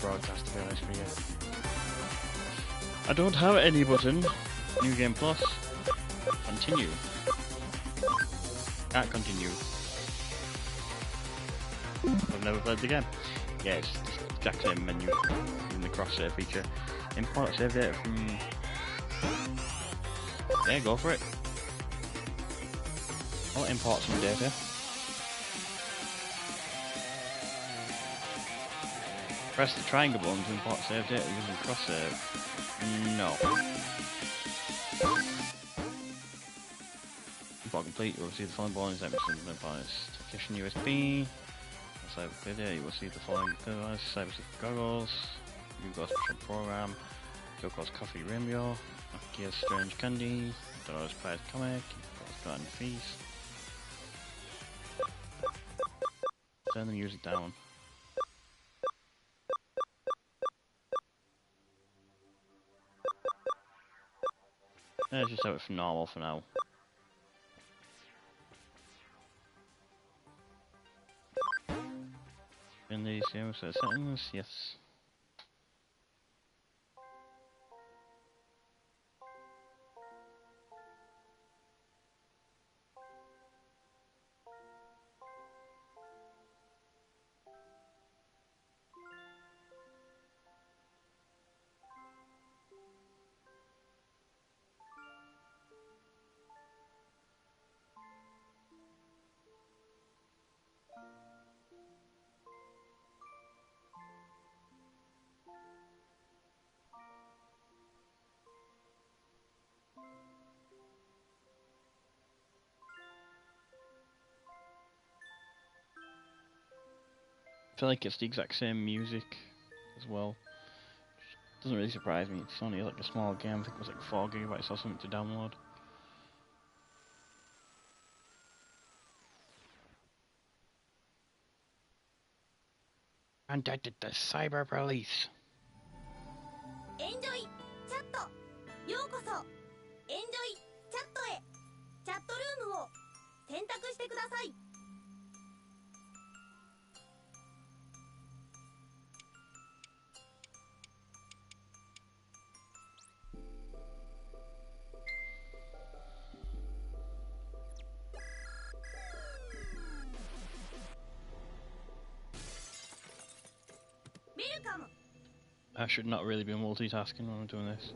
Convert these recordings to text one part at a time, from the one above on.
broadcast, to be honest with you. I don't have any button. New Game Plus. Continue. Can't continue. I've never played the game. Yeah, it's the exact same menu in the cross save feature. Import save data from... Yeah, go for it. I'll import some data. Press the triangle button to import save data using cross save. No. Import complete, you will see the following bonus episodes of Application USB. Cyber clear data, you will see the following device, cyber goggles, Yugo's program, Yoko's coffee rainbow, Akia's strange candy, Doro's prize comic, Yoko's garden feast. Turn the music down. Let's just have it for normal for now. In these settings, yes. I feel like it's the exact same music as well. Doesn't really surprise me. It's only like a small game. I think it was like 4 gigabytes or something to download. Contacted the cyber police. Enjoy chat. ようこそ Enjoy chat へ。チャットルームを選択してください。I should not really be multitasking when I'm doing this.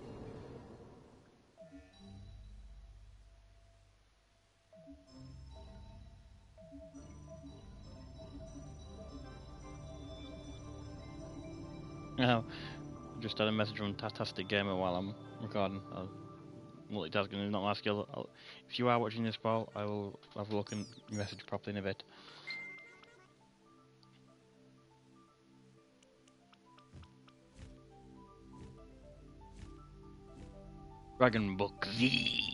Now, just had a message from Tatastic Gamer while I'm recording. Multitasking is not my skill. If you are watching this, Paul, I will have a look and message properly in a bit. Dragon Book Z.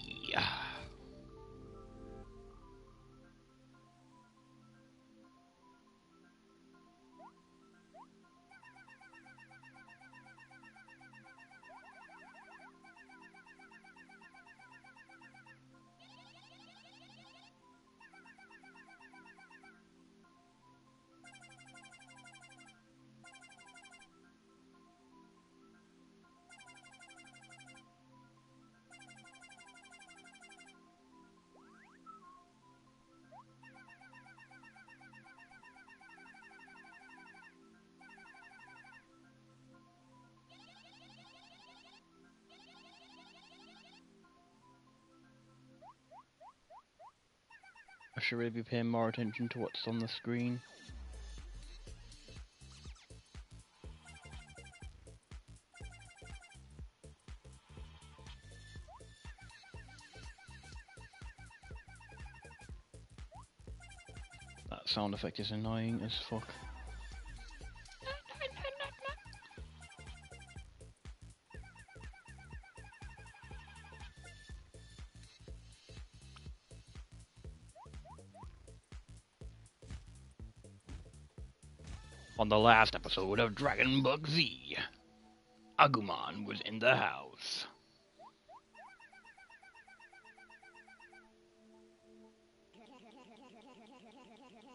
I should really be paying more attention to what's on the screen. That sound effect is annoying as fuck. On the last episode of Dragon Bug Z, Agumon was in the house.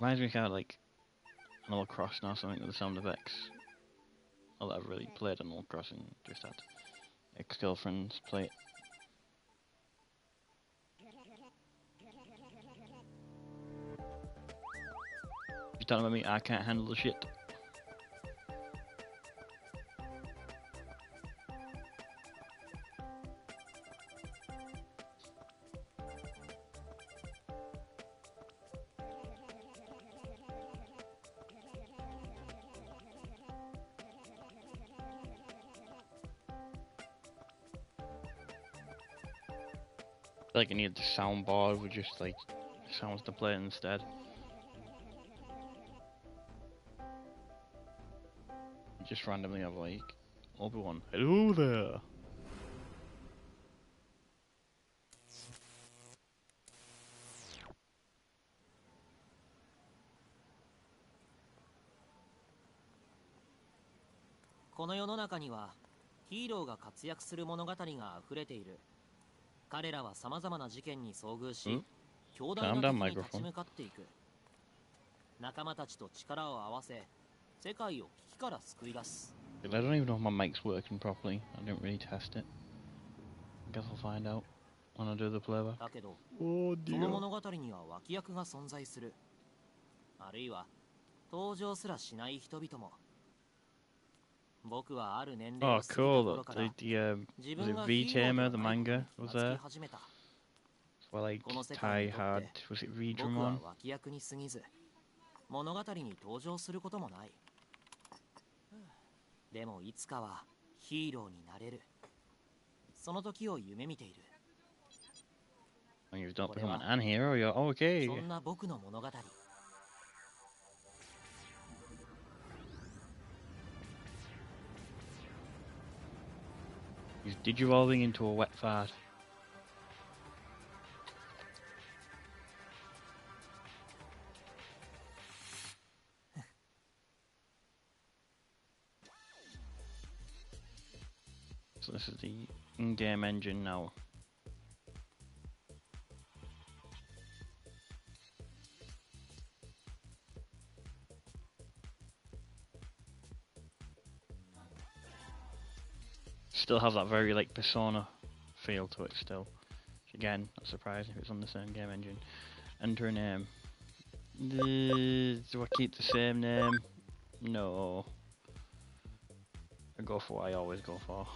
Reminds me kind of like Animal Crossing or something with the sound effects. Not that I've really played Animal Crossing, just had ex-girlfriends play it. You talking about me? I can't handle the shit. I feel like I need the soundboard with just like sounds to play instead. Just randomly have like Obi-Wan. Hello there. This世の中にはヒーローが活躍する物語が溢れている。彼らは様々な事件に遭遇し、強大な敵に立ち向かっていく。仲間たちと力を合わせ、世界を危機から救い出す。I don't even know if my mic's working properly. I didn't really test it. I guess I'll find out when I do the playback. だけど、その物語には脇役が存在する。あるいは登場すらしない人々も。僕はある年齢を過ぎた頃から、自分がヒーローではないことに懐き始めた。この世界にとって、僕は脇役に過ぎず、物語に登場することもない。でもいつかはヒーローになれる。その時を夢見ている。When you don't become an hero, you're okay. そんな僕の物語。He's digivolving into a wet fart. So this is the in-game engine now. Still has that very like Persona feel to it still. Which again, not surprising if it's on the same game engine. Enter a name. Do I keep the same name? No. I go for what I always go for.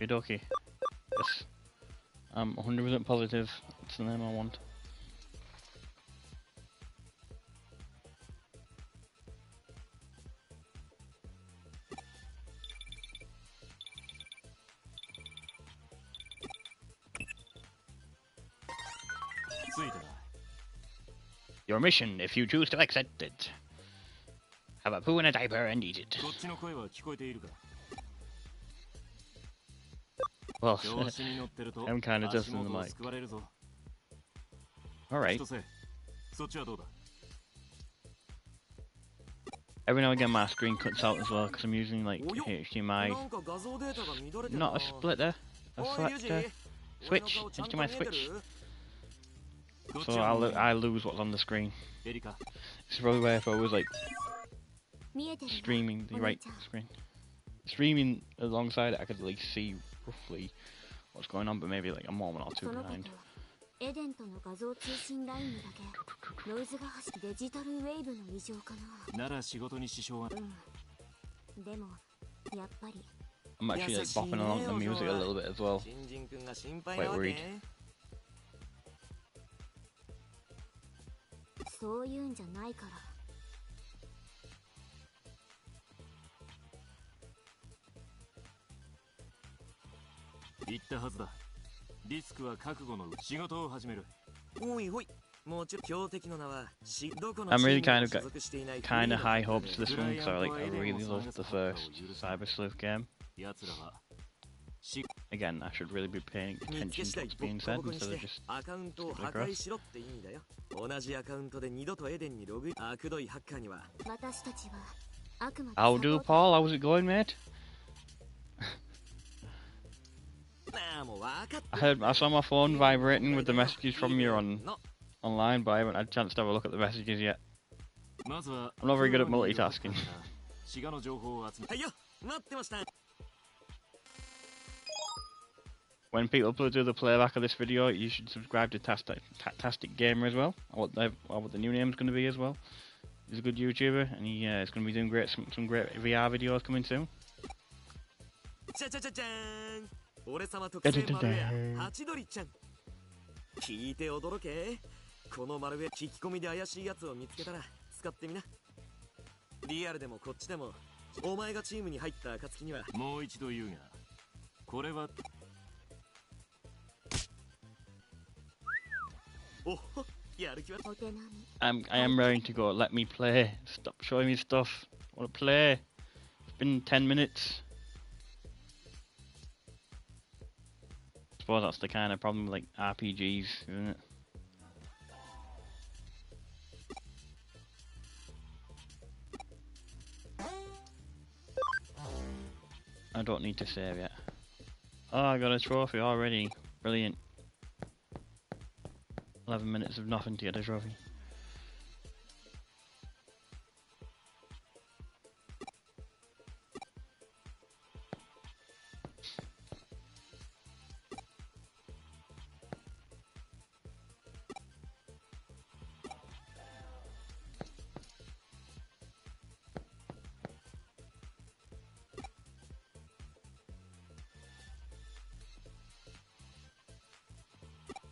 Okie. Yes. I'm 100% positive it's the name I want. Your mission, if you choose to accept it. Have a poo in a diaper and eat it. Well, I'm kind of testing the mic. Alright. Every now and again my screen cuts out as well because I'm using like HDMI. Not a splitter, a selector. Switch, HDMI switch. So I lose what's on the screen. This is probably where if I was like streaming the right screen. Streaming alongside it I could at least see roughly what's going on, but maybe like a moment or two behind. I'm actually like bopping along the music a little bit as well. Quite worried. I'm really kind of high hopes for this one because I really loved the first Cyber Sleuth game. Again, I should really be paying attention to what's being said instead of just skipping across. How do, Paul? How's it going, mate? I saw my phone vibrating with the messages from you online, but I haven't had a chance to have a look at the messages yet. I'm not very good at multitasking. When people do the playback of this video, you should subscribe to Tastic Gamer as well, or what the new name's going to be as well. He's a good YouTuber, and he's going to be doing some great VR videos coming soon. I am ready to go. Let me play. Stop showing me stuff. I want to play. It's been 10 minutes. I suppose that's the kind of problem with like RPGs, isn't it? I don't need to save yet. Oh, I got a trophy already. Brilliant. 11 minutes of nothing to get a trophy.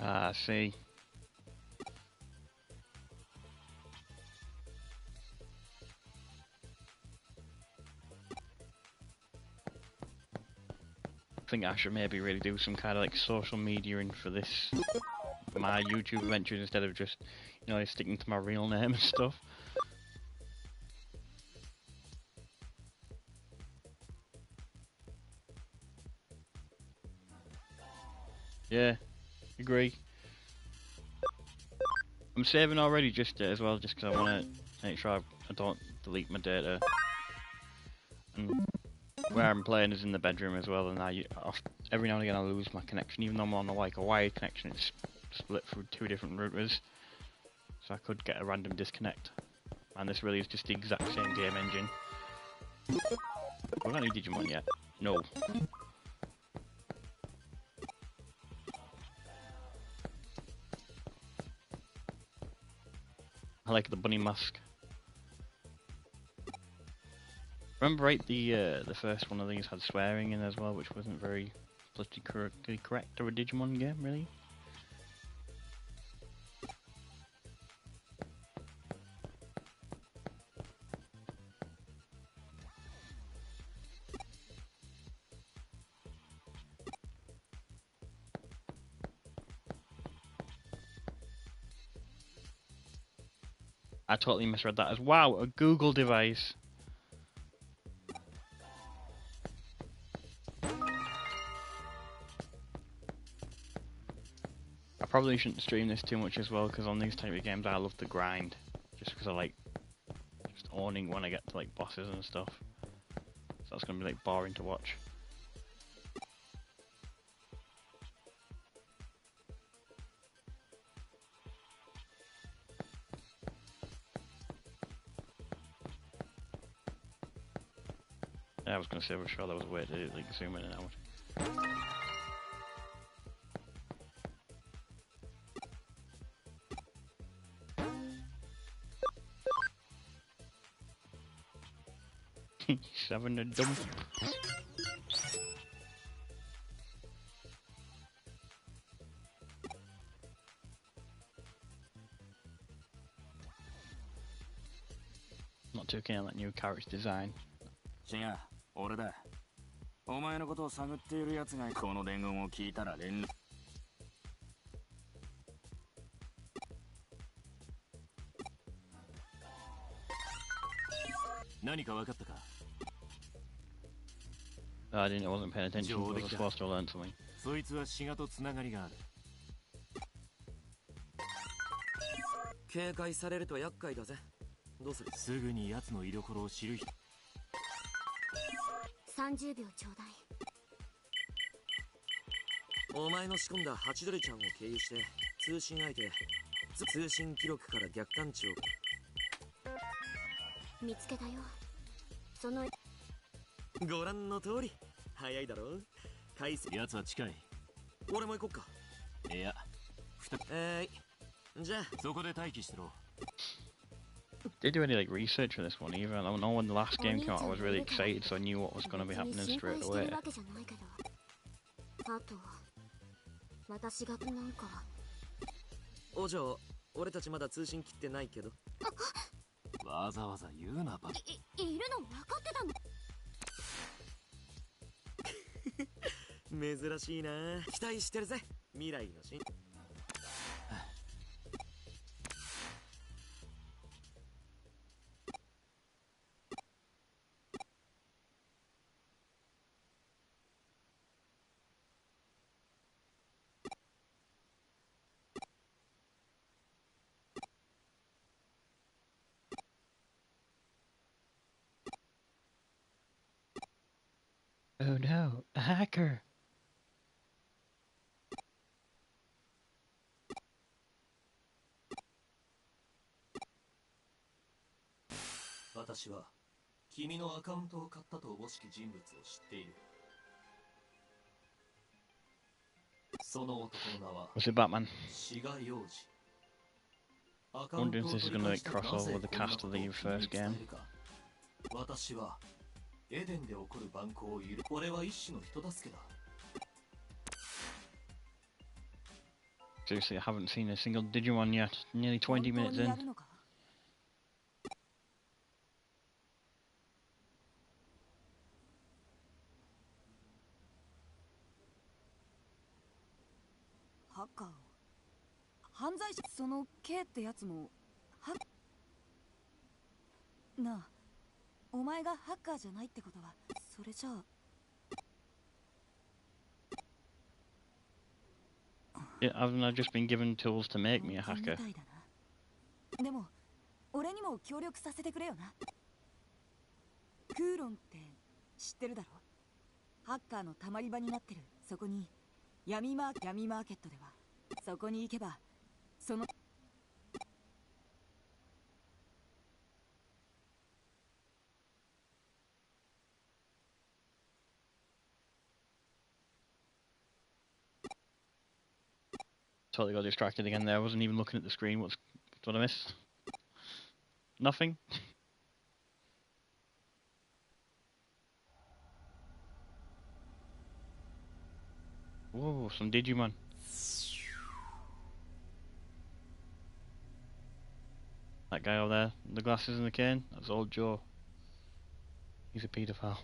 Ah, see. I think I should maybe really do some kind of like social mediaing for this, my YouTube ventures, instead of just, you know, sticking to my real name and stuff. Yeah, agree. I'm saving already just as well, just because I want to make sure I don't delete my data. And where I'm playing is in the bedroom as well, and every now and again I lose my connection, even though I'm on like a wired connection. It's split through 2 different routers, so I could get a random disconnect. And this really is just the exact same game engine. Have I got any Digimon yet? No. I like the bunny mask. Remember, right? The first one of these had swearing in as well, which wasn't very politically correct for a Digimon game, really. I totally misread that as wow, a Google device. I probably shouldn't stream this too much as well, because on these type of games I love to grind, just because I like just owning when I get to like bosses and stuff. So that's gonna be like boring to watch. Yeah, I was gonna say for sure there was a way to like zoom in and out. He's having a dump. Not too keen on that new character design. 違う、俺だ。お前のことを探っている奴がこの伝言を聞いたら連絡。何か分かったか? I didn't. I wasn't paying attention. I was supposed to learn something. そいつは滋賀とつながりがある。警戒されると厄介だぜ。どうする？すぐに奴の居所を知る人。30秒ちょうだい。お前の仕込んだハチドリちゃんを経由して通信相手、通信記録から逆探知を。見つけたよ。そのご覧の通り早いだろ。回数やつは近い。俺も行こっか。いや、じゃあそこで待機してろ。Did do any like research for this one either? I don't know when the last game came out. I was really excited, so I knew what was going to be happening straight away. あと私がなんかお嬢、俺たちまだ通信切ってないけど。わざわざ言うなば。いるの分かってたの。珍しいな。期待してるぜ、未来のシーン。Oh no, a hacker! 私は君のアカウントを買ったとおぼしき人物を知っている。その男の名は Was it Batman? 志賀洋二。 Wondering if this is going to like cross over with the cast of the first game. 私はエデンで起こる蛮行を許す。俺は一種の人助けだ。 Seriously, I haven't seen a single Digimon yet. Nearly 20 minutes in. ハッカーを犯罪者、その K ってやつもなあ、お前がハッカーじゃないってことは、それじゃあ。Yeah, haven't I just been given tools to make me a hacker? でも俺にも協力させてくれよな。クーロンって知ってるだろ。ハッカーのたまり場になってる。そこに闇マーケットでは、そこに行けばそのTotally got distracted again there. I wasn't even looking at the screen. What I missed? Nothing? Whoa, some Digimon. That guy over there, the glasses and the cane, that's old Joe. He's a paedophile.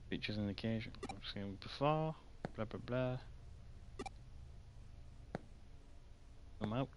Features in the cage, I've seen before, blah blah blah. I'm out.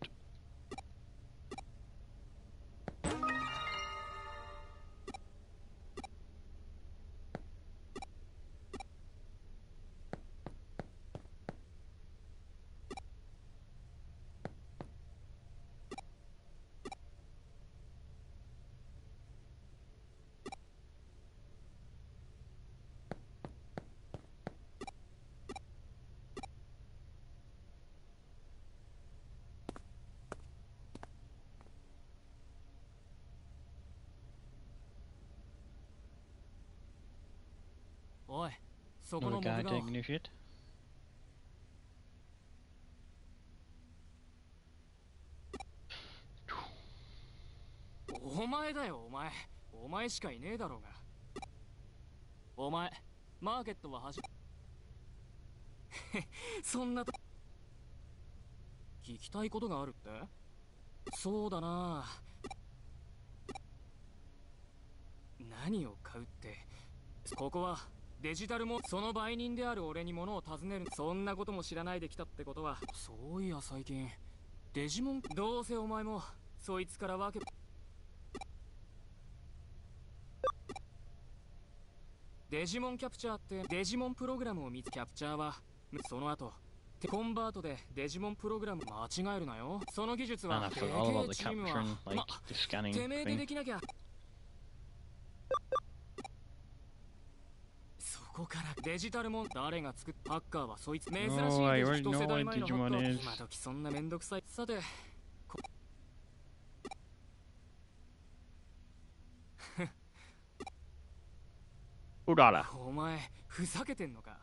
Another guy taking your shit. お前だよ、お前しかいねえだろうが。お前マーケットはそんなと聞きたいことがあるって。そうだな、何を買うって。ここはデジタルもその売人である俺に物を尋ねる。そんなことも知らないで来たってことは。そういや最近デジモン、どうせお前もそいつからわけ。デジモンキャプチャーってデジモンプログラムを見つけ、キャプチャーはその後コンバートでデジモンプログラム間違えるなよ。その技術は And I で forgot all け about え the チームは capturing, like the scanning てめえで thing. できなきゃ。そこからデジタルも誰が作ったハッカーはそいつ。珍しい Oh, I デ already ジ一 know 世 what 代 a 前のハッカ Digimon ー。 is. 今時そんなめんどくさい。さてUrara. お前ふざけてんのか。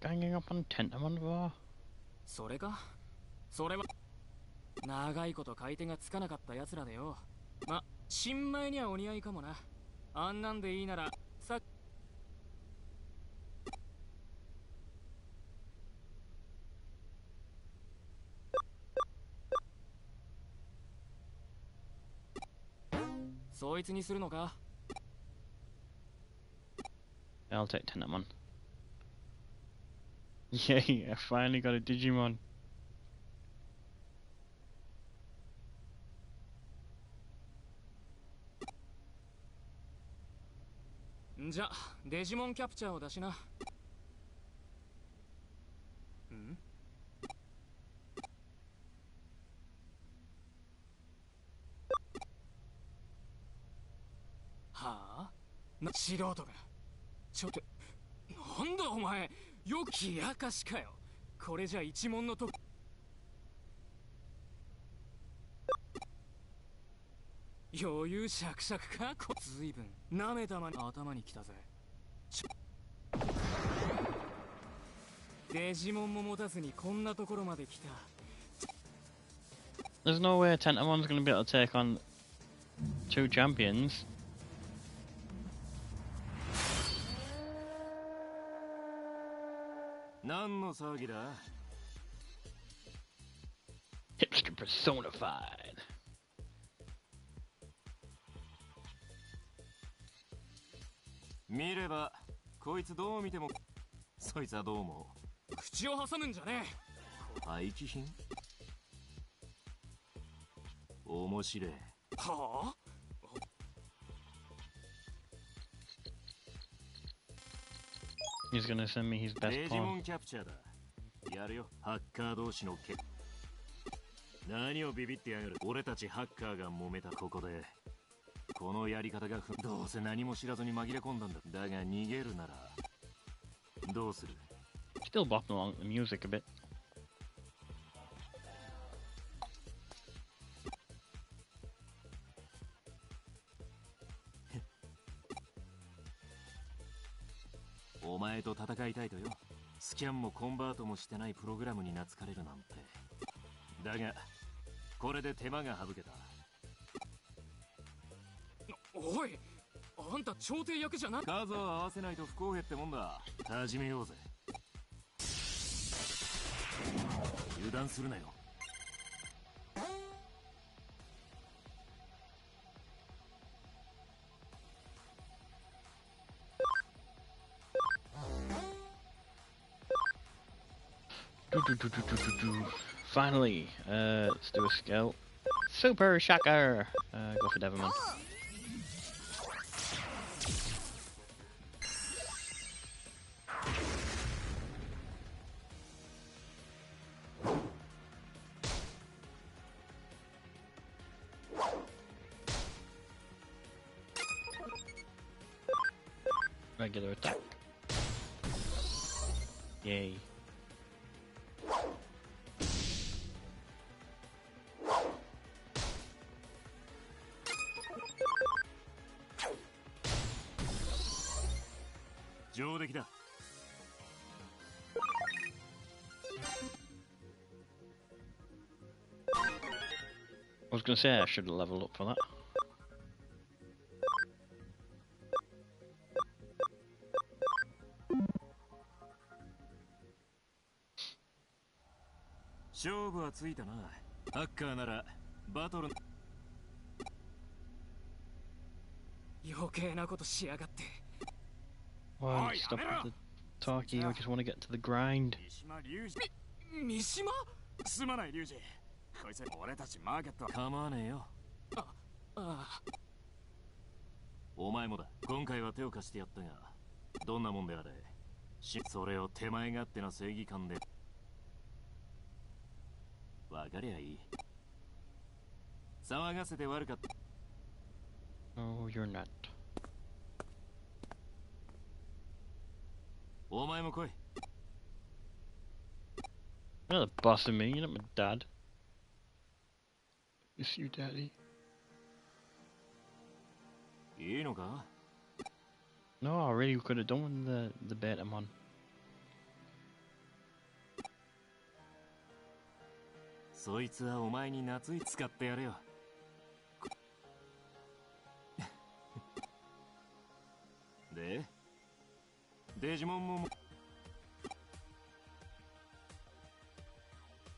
Ganging up on Tentamon War? それか。それは長いこと買い手がつかなかった奴らでよ。ま、新米にはお似合いかもな。あんなんでいいならさ。そいつにするのか。 I'll take Tentamon. Yay, I finally got a Digimon. じゃ、デジモンキャプチャーを出しな。ん？はあ？素人が。ちょっと、なんだお前、よく冷やかしかよ。これじゃ一問のと。余裕しゃくしゃくか。ずいぶんなめたまに頭にきたぜ。デジモンも持たずにこんなところまで来た。 There's no way Tentamon's going to be able to take on 2 champions. Hipster personified. 見ればこいつどう見てもそいつはどう思う。口を挟むんじゃねえ。廃棄品。面白い。はあ。 He's going to send me his best デジモ pawn. ンキャプチャーだ。やるよ、ハッカー同士の決。何をビビってやがる。俺たちハッカーが揉めた。ここでこのやり方がどうせ何も知らずに紛れ込んだんだ。だが逃げるならどうする。 Still bopping along with the music a bit. お前と戦いたいとよ。スキャンもコンバートもしてないプログラムに懐かれるなんて。だがこれで手間が省けた。おい、あんた調停役じゃな。数を合わせないと不公平ってもんだ。始めようぜ。油断するなよ。Finally, let's do a skill. Super Shocker! Go for Devilman. Regular attack. Yay. I was going to say I should have leveled up for that. Why don't you stop with the talkie? I just want to get to the grind. 三島？すまないリュウジ。こいつ俺たちマーケット。構わねえよ。ああ。お前もだ。今回は手を貸してやったが、どんなもんであれ、それを手前勝手な正義感でわかりゃいい。騒がせて悪かった。No, you're not. お前も来い。You're not the boss of me, you're not my dad. Is you daddy? いいのか？ No, I really could have done the Betamon. そいつはお前に夏い使ってやれよ。で、デジモンも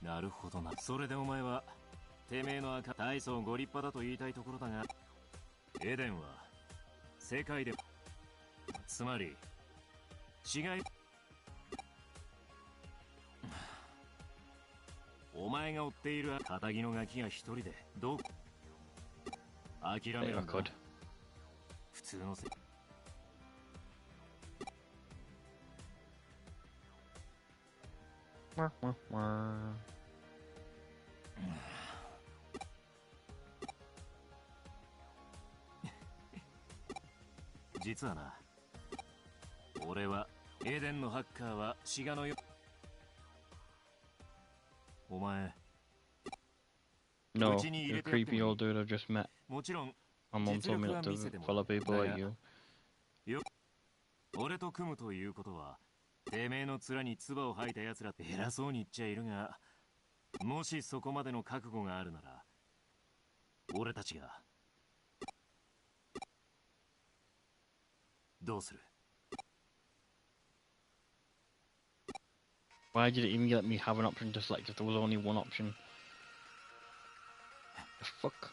なるほどな。それでお前はてめえの赤大層ご立派だと言いたいところだが、エデンは世界でつまり違い。お前が追っている仇のガキが一人でどう諦めるんだ。普通のせ実はな、俺はエデンのハッカーは志賀のよ。お前 No, you're a creepy old dude I just met. もちろん My mom told me not to follow people like you. 俺と組むということは、てめえの面に唾を吐いた奴らって偉そうに言っちゃいるが、もしそこまでの覚悟があるなら、俺たちがどうする？ Why did it even let me have an option to select if there was only one option? The fuck?「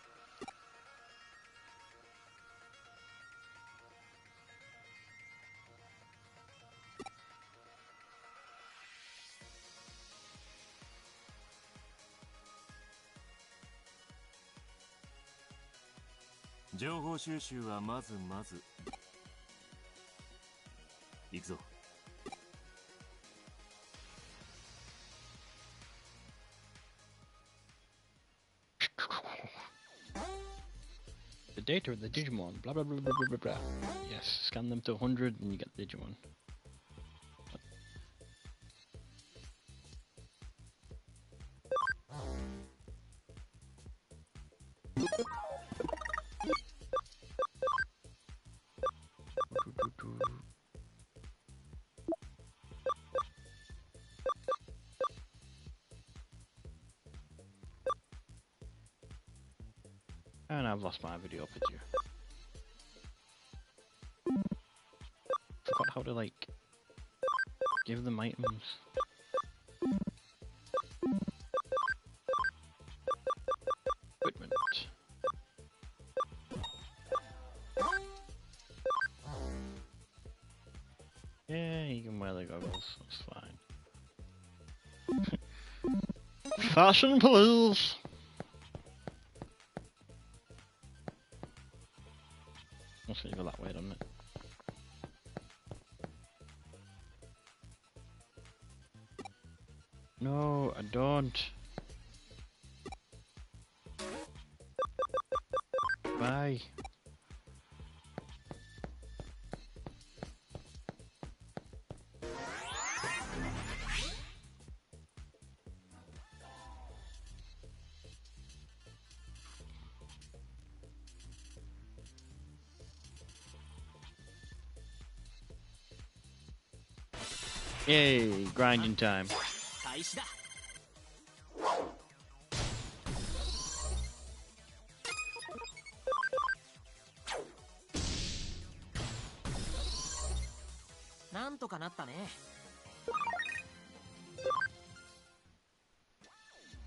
情報収集はまず行くぞ。The data of the Digimon, blah blah blah blah blah blah blah. Yes, scan them to 100 and you get the Digimon. And I've lost my video picture. Forgot how to like give them items. Equipment. Yeah, you can wear the goggles, that's fine. Fashion please! Must go that way, doesn't it? No, I don't. Bye. Yay, grinding time. 開始だ。なんとかなったね。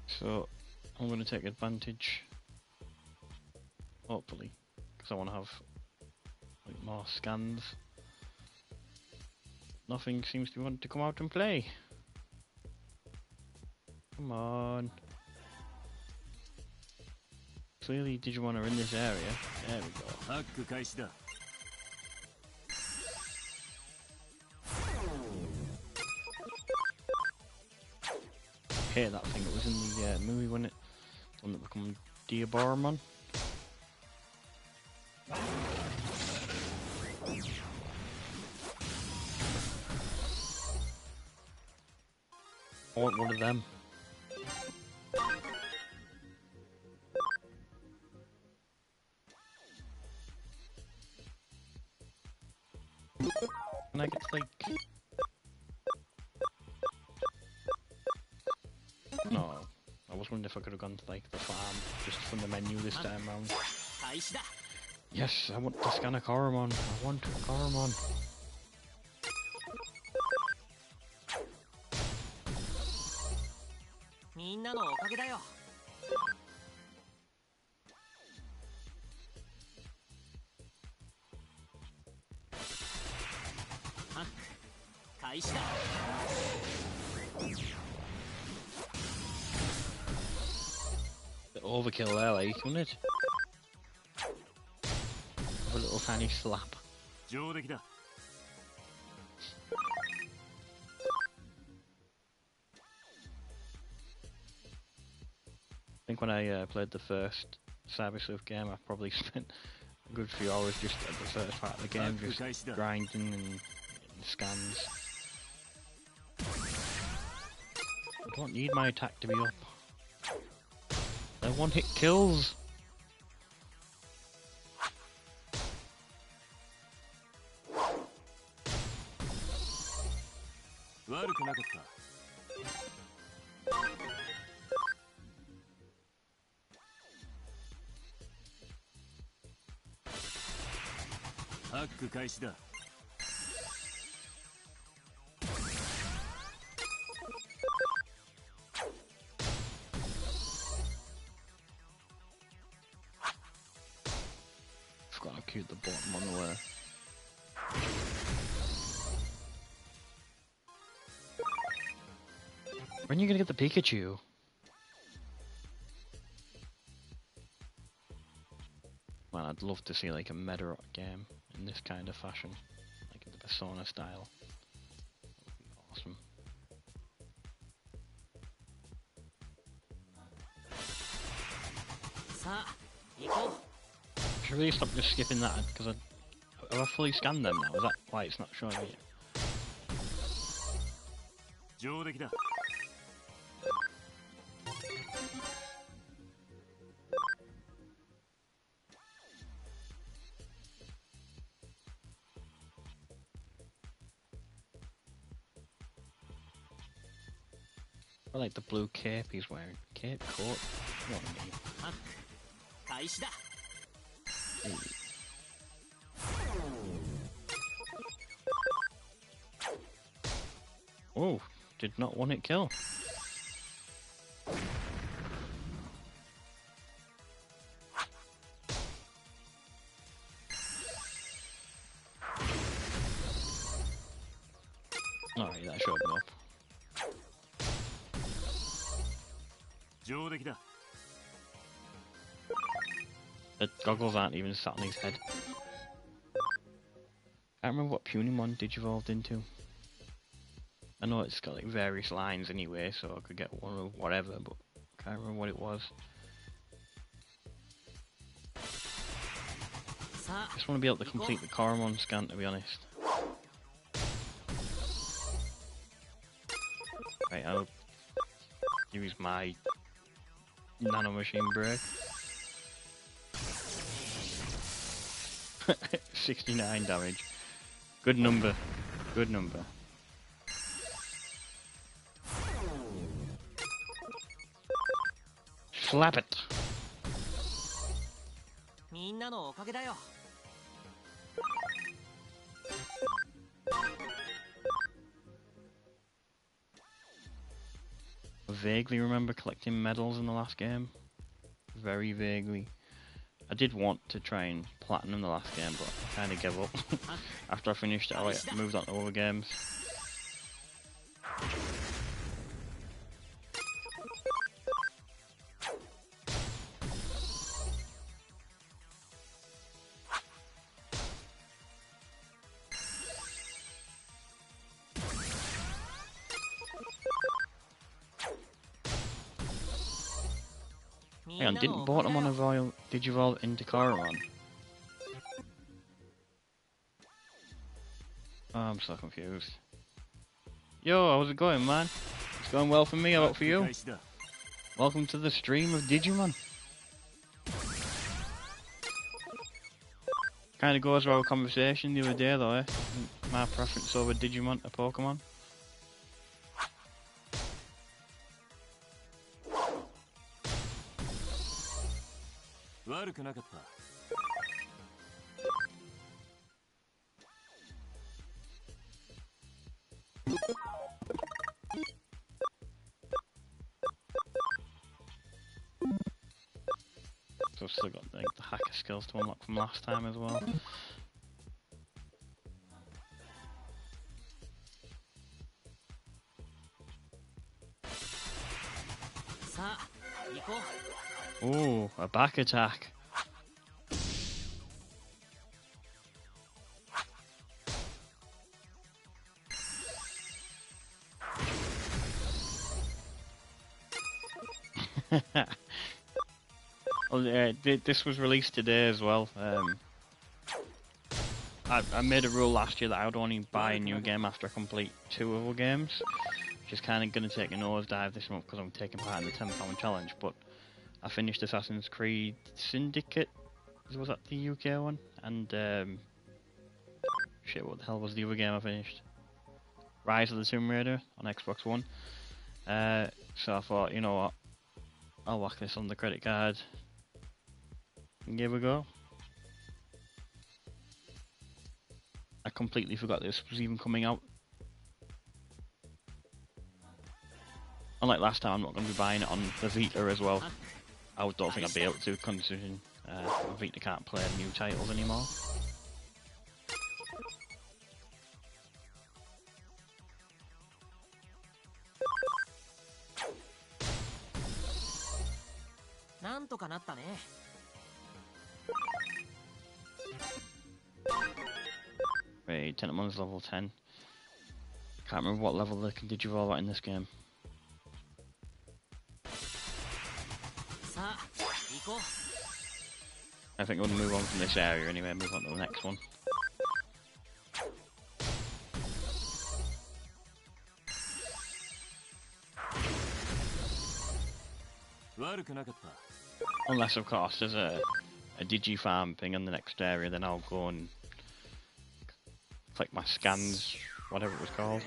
So, I'm going to take advantage. Hopefully. Because I want to have like, more scans. Nothing seems to want to come out and play. Come on. Clearly Digimon are in this area. There we go. ハック開始だ。 Hey, that thing that was in the movie, wasn't it? The one that became Diaboromon. I want one of them. Can I get like... No. I was wondering if I could have gone to like the farm just from the menu this time round. Yes, I want to scan a Koromon. I want a Koromon. Bit overkill there, like, wasn't it? A little tiny slap. 上出来だ。 I think when I played the first Sega Sleuth game, I probably spent a good few hours just at the first part of the game, just grinding and scans. I don't need my attack to be up. They're one-hit kills. Forgot how cute the bottom one were. When are you gonna get the Pikachu? Man, I'd love to see like a Megadrive game in this kind of fashion, like in the Persona style. That would be awesome. I should really stop just skipping that because have I fully scanned them now? Is that why it's not showing me? 上出来だ。 I like the blue cape he's wearing. Cape coat? What I mean. Oh, did not want it kill. Alright, that showed me up. 上出来だ。 The goggles aren't even sat on his head. I can't remember what Punimon digivolved into. I know it's got like various lines anyway, so I could get one or whatever, but I can't remember what it was. I just want to be able to complete the Koromon scan, to be honest. Right, I'll use my nano machine break. 69 damage. Good number. Good number. Slap it. I vaguely remember collecting medals in the last game. Very vaguely. I did want to try and platinum the last game, but I kind of gave up. After I finished it, I moved on to other games. Hang on, didn't Bortomon Royal Digivolve into Coromon? Oh, I'm so confused. Yo, how's it going, man? It's going well for me, how about for you? Welcome to the stream of Digimon. Kinda goes with our conversation the other day though, eh? My preference over Digimon to Pokemon. So I've still got like, the hacker skills to unlock from last time as well. Ooh, a back attack. Well, this was released today as well. I made a rule last year that I would only buy a new game after I complete 2 other games, which is kind of going to take a nosedive this month because I'm taking part in the £10 challenge. But I finished Assassin's Creed Syndicate, was that the UK one? And shit, what the hell was the other game I finished? Rise of the Tomb Raider on Xbox One. So I thought, you know what, I'll whack this on the credit card and give it a go. I completely forgot this was even coming out. Unlike last time, I'm not going to be buying it on the Vita as well. I don't think I'd be able to, considering Vita can't play new titles anymore. Wait, Tenenmon's level 10. Can't remember what level they can digivolve at in this game. I think we'll move on from this area anyway, move on to the next one. Unless, of course, there's a Digifarm thing in the next area, then I'll go and click my scans, whatever it was called.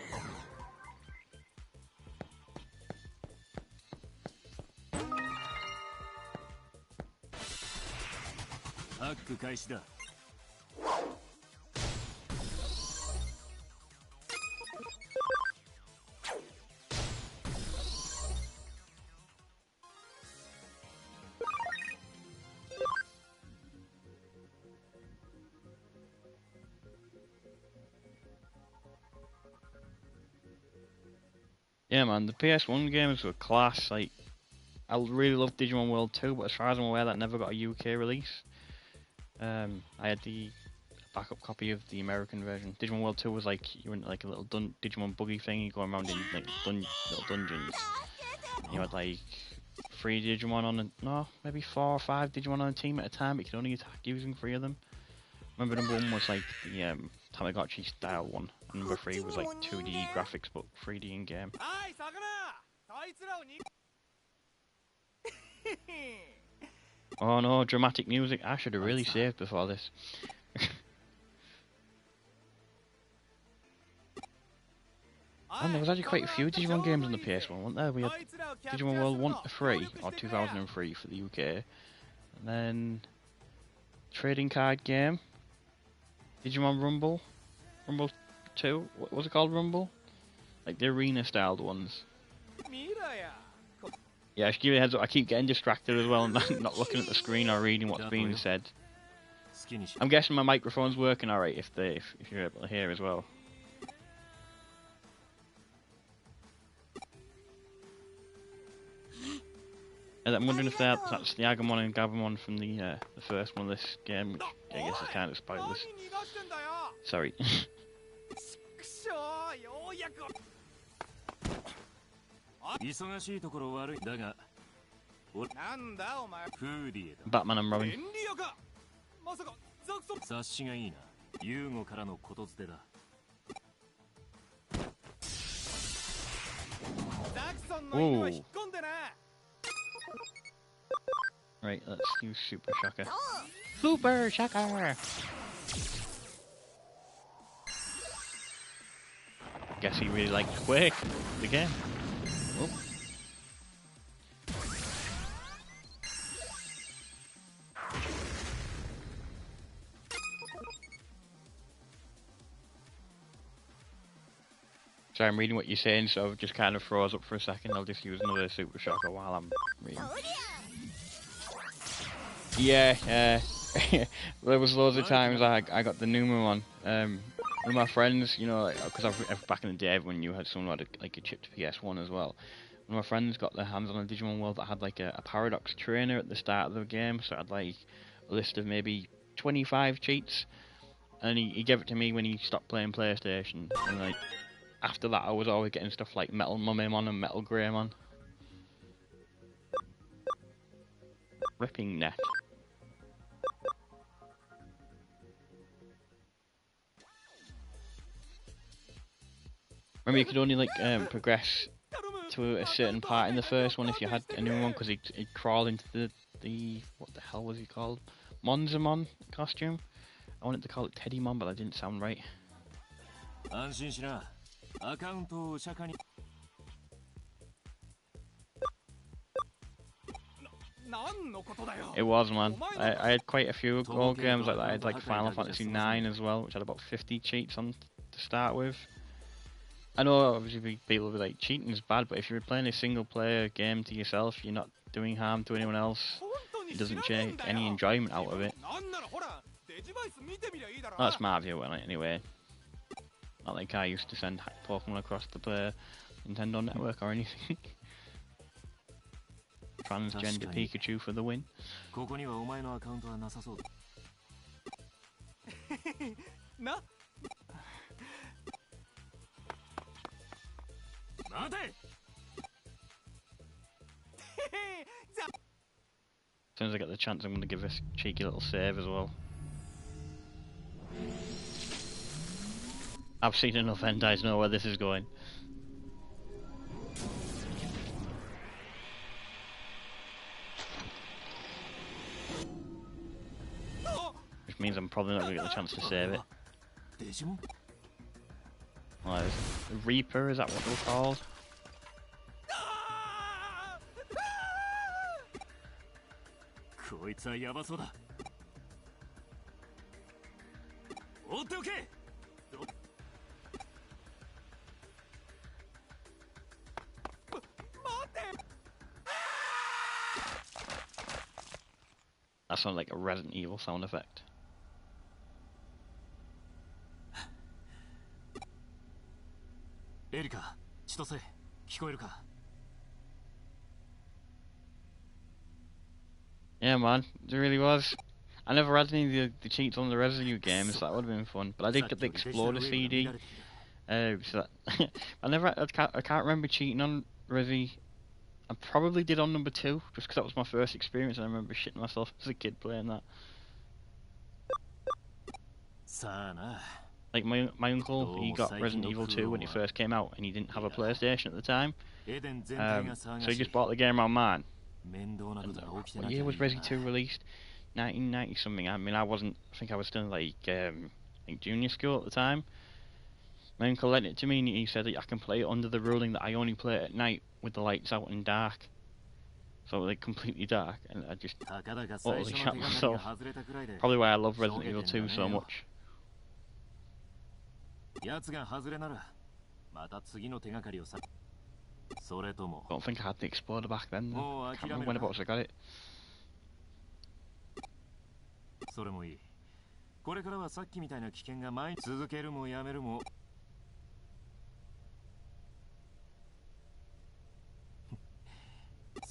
Yeah, man, the PS1 games were class. Like, I really love Digimon World 2, but as far as I'm aware, that never got a UK release. I had the backup copy of the American version. Digimon World 2 was like, you were in like a little Digimon buggy thing, you go around in like little dungeons. You had like 3 Digimon on a, no, maybe 4 or 5 Digimon on a team at a time, but you could only attack using 3 of them. Remember number 1 was like the Tamagotchi style one, and number 3 was like 2D graphics but 3D in game. Oh no, dramatic music. I should have really saved before this. And there was actually quite a few Digimon games on the PS1, weren't there? We had Digimon World 1 to 3, or 2003 for the UK. And then trading card game. Digimon Rumble. Rumble 2. What was it called, Rumble? Like the arena styled ones. Yeah, I should give you a heads up, I keep getting distracted as well and not looking at the screen or reading what's being said. I'm guessing my microphone's working alright if you're able to hear as well. And I'm wondering if that's the Agumon and Gabumon from the first one of this game, which I guess is kind of spoilers. Sorry. Batman and Robin. 察しがいいな。ユーゴからのことづてだ。Ooh. Right, let's do Super Shocker. Super Shocker! Guess he really liked Quake, the game. Oh. Sorry, I'm reading what you're saying, so it just kind of froze up for a second. I'll just use another Super Shocker while I'm reading. Yeah, there was loads of times I got the Numa one. One of my friends, you know, because back in the day, everyone knew had someone had a chipped PS1 as well. One of my friends got their hands on a Digimon World that had like a Paradox trainer at the start of the game, so it had like a list of maybe 25 cheats, and he gave it to me when he stopped playing PlayStation, and like after that I was always getting stuff like Metal Mummemon and Metal Greymon. Ripping Neck. Remember, you could only like progress to a certain part in the first one if you had a new one, because he'd crawl into the what the hell was he called? Monzamon costume. I wanted to call it Teddymon, but that didn't sound right. It was, man. I had quite a few old games like that. I had like Final Fantasy IX as well, which had about 50 cheats on to start with. I know obviously people will be like, cheating is bad, but if you're playing a single player game to yourself, you're not doing harm to anyone else. It doesn't take any enjoyment out of it. That's my view on it anyway. Not like I used to send Pokemon across the Nintendo network or anything. Transgender Pikachu for the win. As soon as I get the chance, I'm going to give a cheeky little save as well. I've seen enough hentais to know where this is going. Which means I'm probably not going to get the chance to save it. Oh, Reaper, is that what they're called? That sounds like a Resident Evil sound effect. Erika, Chitose, 聞こえるか? Yeah, man, it really was. I never had any of the cheats on the Resident Evil games, so that would have been fun. But I did get the Explorer CD. So that I can't remember cheating on Resi. I probably did on number 2, just because that was my first experience, and I remember shitting myself as a kid playing that. Like my uncle, he got Resident Evil 2 when it first came out, and he didn't have a PlayStation at the time. So he just bought the game on mine. And, what year was Resi 2 released? 1990 something. I mean, I think I was still like junior school at the time. My uncle lent it to me, and he said that I can play it under the ruling that I only play it at night with the lights out and dark. So like completely dark, and I just totally shot myself. Probably why I love Resident Evil 2 so much. Don't think I had the Explorer back then though. Can't remember when I got it. それもいい。これからはさっきみたいな危険が前に続けるもやめるも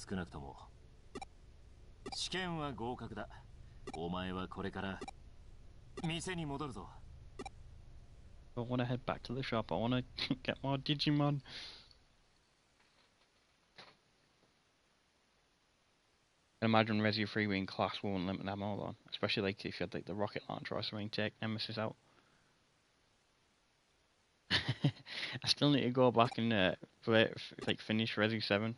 少なくとも試験は合格だ。お前はこれから店に戻るぞ。I want to head back to the shop. I want to get more Digimon. can imagine Resi 3 being class won't limit them all on. Especially like if you had like the rocket launcher or something, take Nemesis out. I still need to go back and play, like finish Resi 7.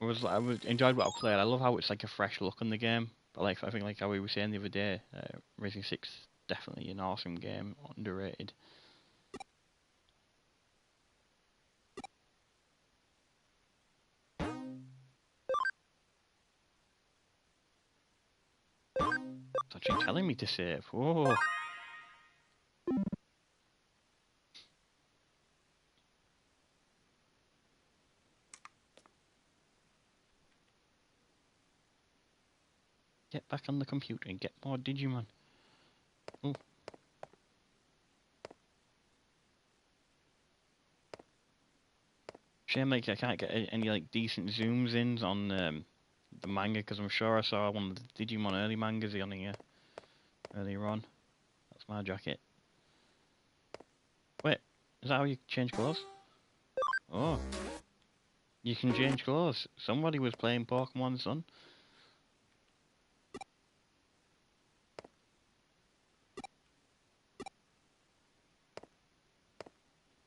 I enjoyed what I played. I love how it's like a fresh look on the game. But like I think like how we were saying the other day, Resi 6 definitely an awesome game, underrated. It's actually telling me to save. Whoa. Get back on the computer and get more Digimon. Ooh. Shame like I can't get any like decent zooms in on the manga, because I'm sure I saw one of the Digimon early mangas on here earlier on. That's my jacket. Wait, is that how you change clothes? Oh, you can change clothes. Somebody was playing Pokemon Sun.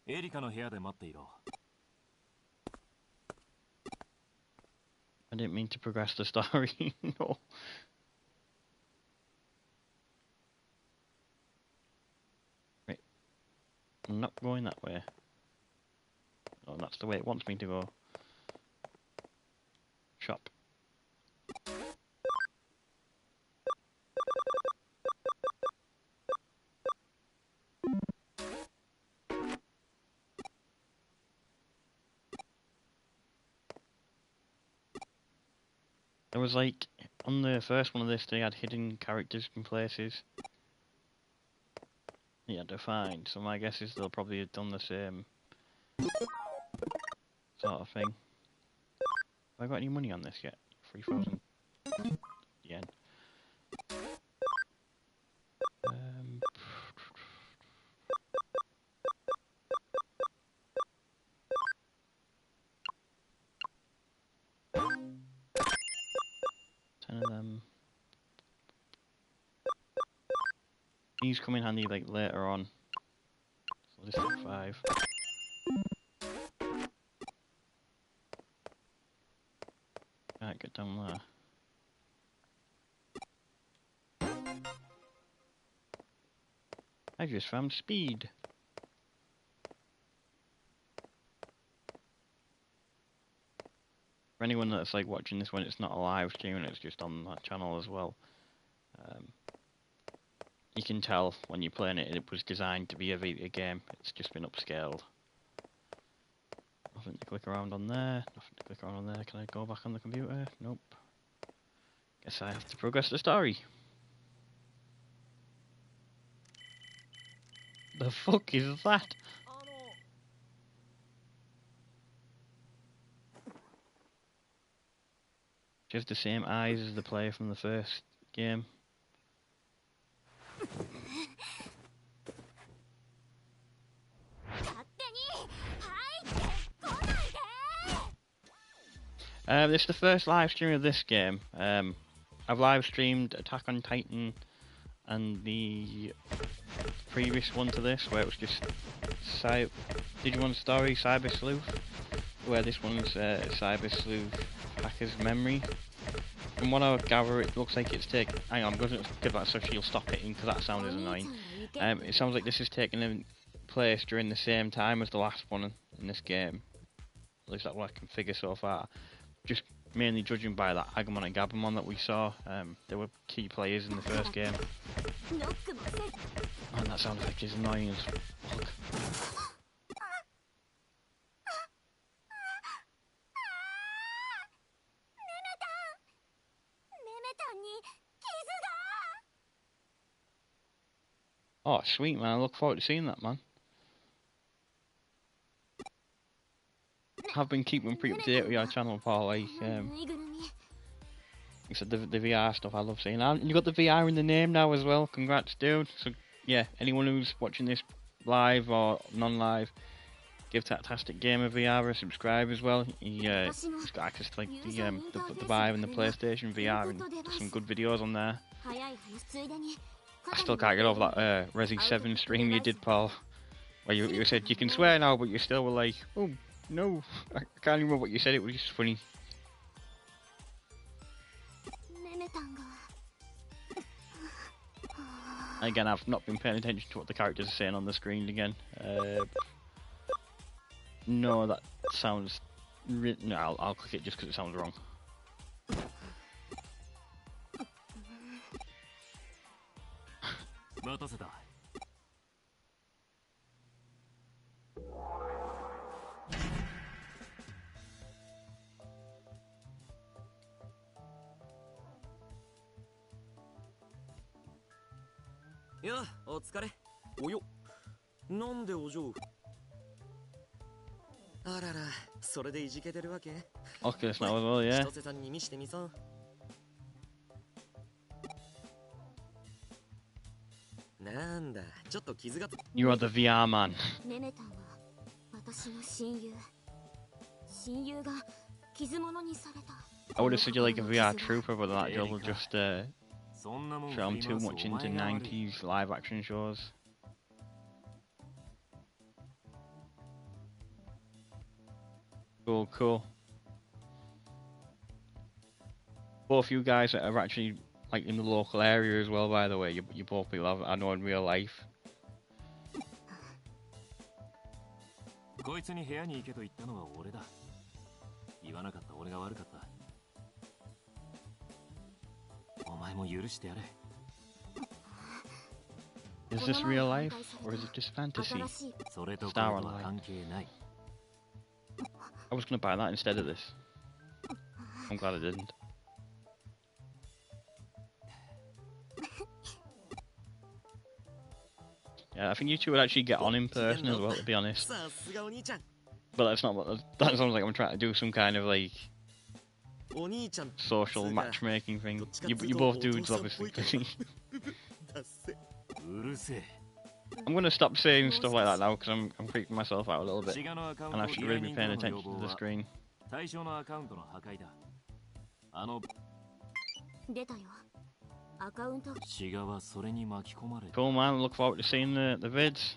Erikaの部屋で待っていろ。I didn't mean to progress the story. No. Wait. I'm not going that way. Oh, that's the way it wants me to go. Shop. There was like, on the first one of this, they had hidden characters in places you had to find, so my guess is they'll probably have done the same sort of thing. Have I got any money on this yet? 3,000 yen. These come in handy like later on. So this is 5. Can't get down there. I just found speed. For anyone that's like watching this when it's not a live stream and it's just on that channel as well, you can tell when you're playing it, it was designed to be a Vita game. It's just been upscaled. Nothing to click around on there. Nothing to click around on there. Can I go back on the computer? Nope. Guess I have to progress the story. The fuck is that? Just the same eyes as the player from the first game. This is the first live stream of this game. I've live streamed Attack on Titan and the previous one to this, where it was just Digimon Story Cyber Sleuth, where this one's Cyber Sleuth Hacker's Memory. From what I gather, it looks like it's taken. Hang on, I'm going to give that so she'll stop hitting because that sound is annoying. It sounds like this is taking place during the same time as the last one in this game. At least that's what I can figure so far. Just mainly judging by that Agumon and Gabumon that we saw. They were key players in the first game. Man, that sound effect is annoying as fuck. Oh, sweet, man. I look forward to seeing that, man. I've been keeping pretty up to date with your channel, Paul. Like I said, the VR stuff I love seeing. And you got the VR in the name now as well. Congrats, dude. So, yeah, anyone who's watching this live or non-live, fantastic gamer VR subscribe as well. He's got access to like the Vive and the PlayStation VR and some good videos on there. I still can't get over that Resi 7 stream you did, Paul, where you said you can swear now, but you still were like, oh no, I can't remember what you said. It was just funny. Again, I've not been paying attention to what the characters are saying on the screen again. No, that sounds... No, I'll click it just because it sounds wrong. Yeah, お疲れ。およ。なんでお嬢。あらら、それでいじけてるわけ。Okay, that's not as well, yeah. 千歳さんに見してみさん。なんだ、ちょっと傷が。You are the VR man. ネネタンは私の親友。親友が傷物にされた。I would have said you're like a VR trooper, but that job will just film too much into 90s live action shows. Cool, cool. Both you guys are actually like in the local area as well, by the way. You both people I know in real life. こいつに部屋に行けと言ったのは俺だ。言わなかった俺が悪かった。お前も許してやれ。Is this real life or is it just fantasy? それと Star これとは Online. 関係ない。I was gonna buy that instead of this. I'm glad I didn't. Yeah, I think you two would actually get on in person as well, to be honest. But that's not what that sounds like. I'm trying to do some kind of like social matchmaking thing. You both dudes, obviously. I'm gonna stop saying stuff like that now because I'm freaking myself out a little bit, and I should really be paying attention to the screen. 出たよ。アカウント。シガはそれに巻き込まれた。 Cool, man. Look forward to seeing the vids.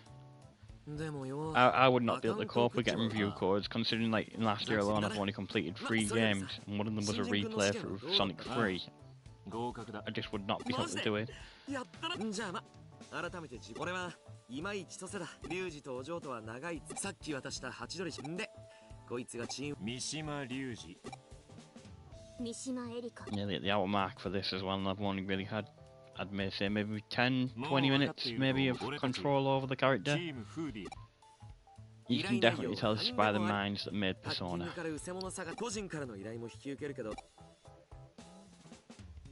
I would not be able to cope with getting review codes, considering like in last year alone I've only completed 3 games, and one of them was a replay through Sonic 3. I just would not be able to do it. 改めて俺は今井千歳だ。リュウジとお嬢とは長いさっき渡したハチドリんでこいつがチーム三島隆二。三島エリカ。 Yeah, the hour mark for this as well, and I've only really had, I'd may say maybe 10, 20 minutes maybe of control over the character. You can definitely tell this is by the minds that made Persona.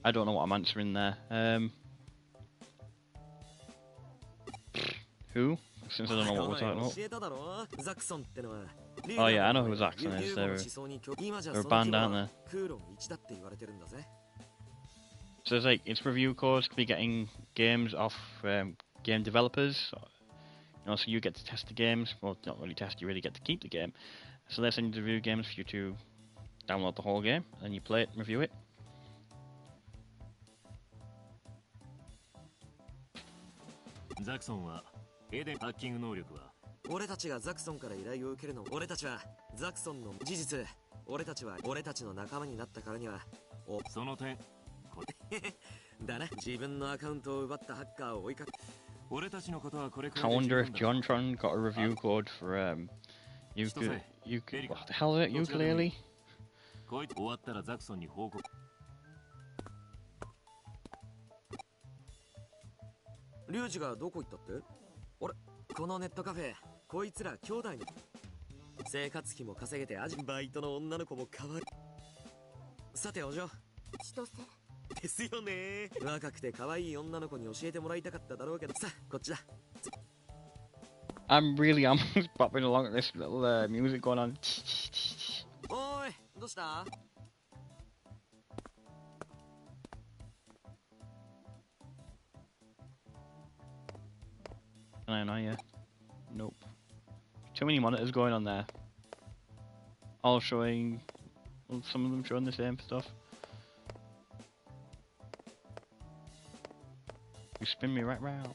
I don't know what I'm answering there. Who? Since I don't know what we're talking about. Oh yeah, I know who Zaxxon is. They're a band, aren't they? So it's like, it's review codes to be getting games off game developers. You know, so you get to test the games. Well, not really test, you really get to keep the game. So they send you the review games for you to download the whole game, and you play it and review it. Zaxxon はエデンハッキング能力は俺たちがザクソンから依頼を受けるの。俺たちはザクソンの事実。俺たちは俺たちの仲間になったからにはその点これだな。自分のアカウントを奪ったハッカーを追いかけ。俺たちのことはこれか I ら wonder if Jontron got a review code for what the hell is it? Ukulele? こいつ終わったらザクソンに報告。リュウジがどこ行ったって？俺このネットカフェ、こいつら兄弟の生活費も稼げてバイトの女の子も可愛い。さてお嬢。千歳。ですよね。若くて可愛い女の子に教えてもらいたかっただろうけどさ、こっちだ。I'm popping along at this little music going on. おい、どうした？ Can I know you? Nope. too many monitors going on there. All showing, well, some of them showing the same stuff. You spin me right round.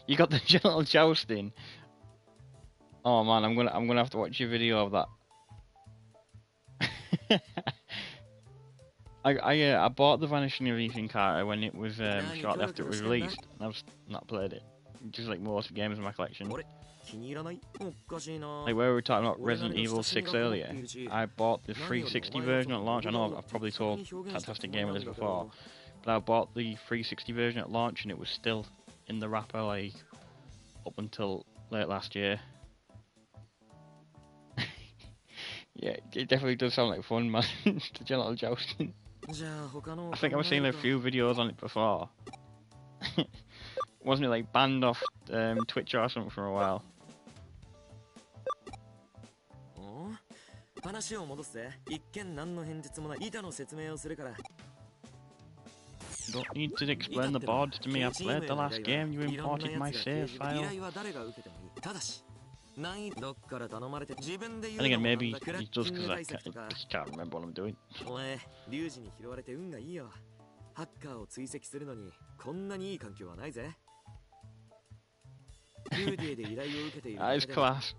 You got the gentle jousting. Oh man, I'm gonna have to watch your video of that. I bought the Vanishing of Ethan Carter when it was shortly after it was released, and I've not played it. Just like most games in my collection. Like where we were talking about Resident Evil 6 earlier, I bought the 360 version at launch. I know I've probably told Fantastic Game of this before, but I bought the 360 version at launch and it was still in the wrapper like up until late last year. Yeah, it definitely does sound like fun, man. The gentle jousting. I think I've seen a few videos on it before. Wasn't it like banned off Twitch or something for a while? Don't need to explain the boards to me. I've played the last game. You imported my save file. And again, maybe it's just because I can't remember what I'm doing. That is class.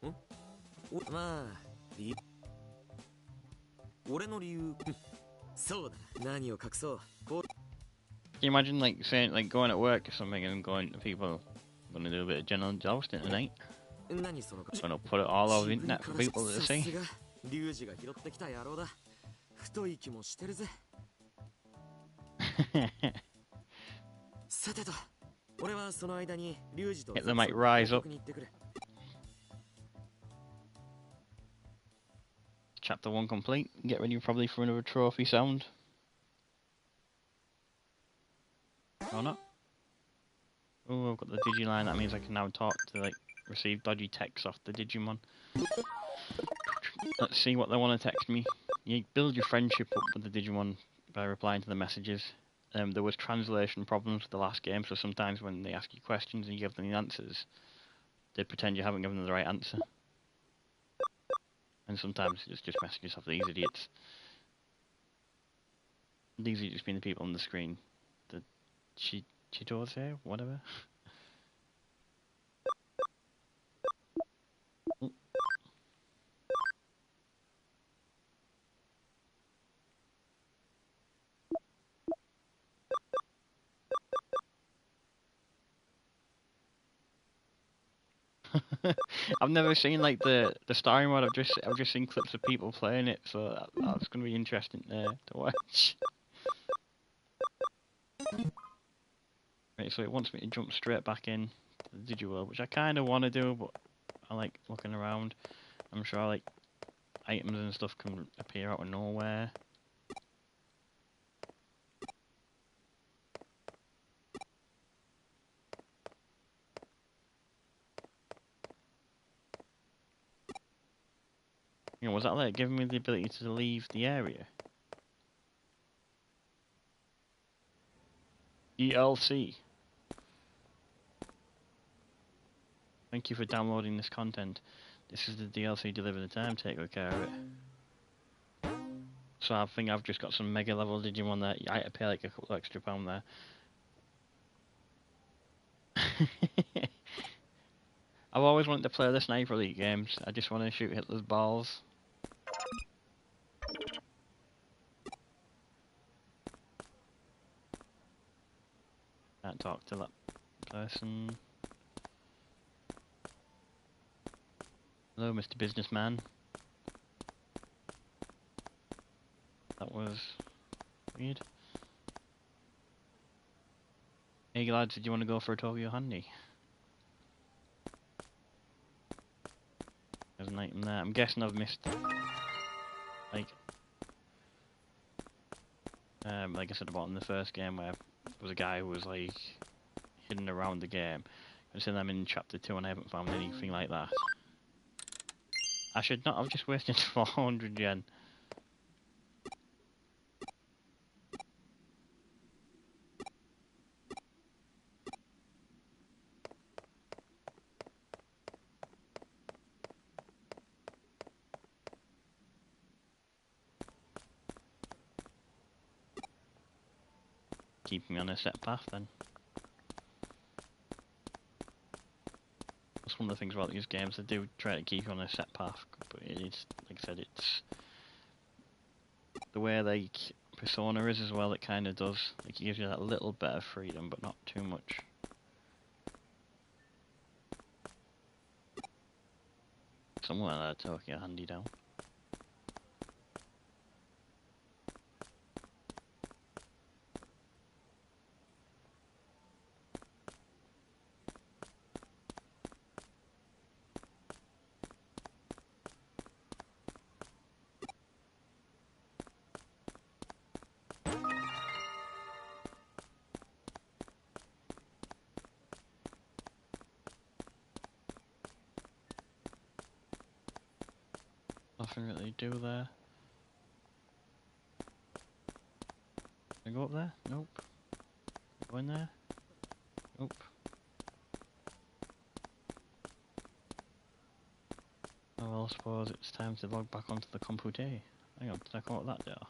Can you imagine like saying, like going at work or something and going to people, I'm gonna do a bit of gentle jousting tonight. Gonna put it all over the internet for people to see. Get the mic rise up. Chapter 1 complete. Get ready probably for another trophy sound. Or not? Oh, I've got the Digiline. That means I can now talk to like receive dodgy texts off the Digimon. Let's see what they want to text me. You build your friendship up with the Digimon by replying to the messages. There was translation problems with the last game, so sometimes when they ask you questions and you give them the answers, they pretend you haven't given them the right answer. And sometimes it's just messages off these idiots. These are just being the people on the screen. The Chidose, whatever. I've never seen like the story mode. I've just seen clips of people playing it, so that's going to be interesting to watch. Right, so it wants me to jump straight back in to the Digiworld, which I kind of want to do, but I like looking around. I'm sure like items and stuff can appear out of nowhere. You know, was that like giving me the ability to leave the area? DLC. Thank you for downloading this content. This is the DLC delivered the time, take good care of it. So I think I've just got some mega level Digimon there. I had to pay like a couple extra pound there. I've always wanted to play the Sniper Elite games. I just want to shoot Hitler's balls. Can't talk to that person. Hello, Mr. Businessman. That was weird. Hey lads, did you want to go for a Tokyo Handy? There's an item there. I'm guessing I've missed like I said about in the first game where there was a guy who was like hidden around the game. I've seen them in Chapter 2 and I haven't found anything like that. I should not have just wasted 400 yen. Keep me on a set path then. That's one of the things about these games, they do try to keep you on a set path, but it is, like I said, it's the way like Persona is as well, it kind of does, like it gives you that little bit of freedom, but not too much. Somewhere like that, Tokyo handy down. Nothing really do there. Can I go up there? Nope. Go in there? Nope. Oh well, I suppose it's time to log back onto the computer. Hang on, did I come out that door?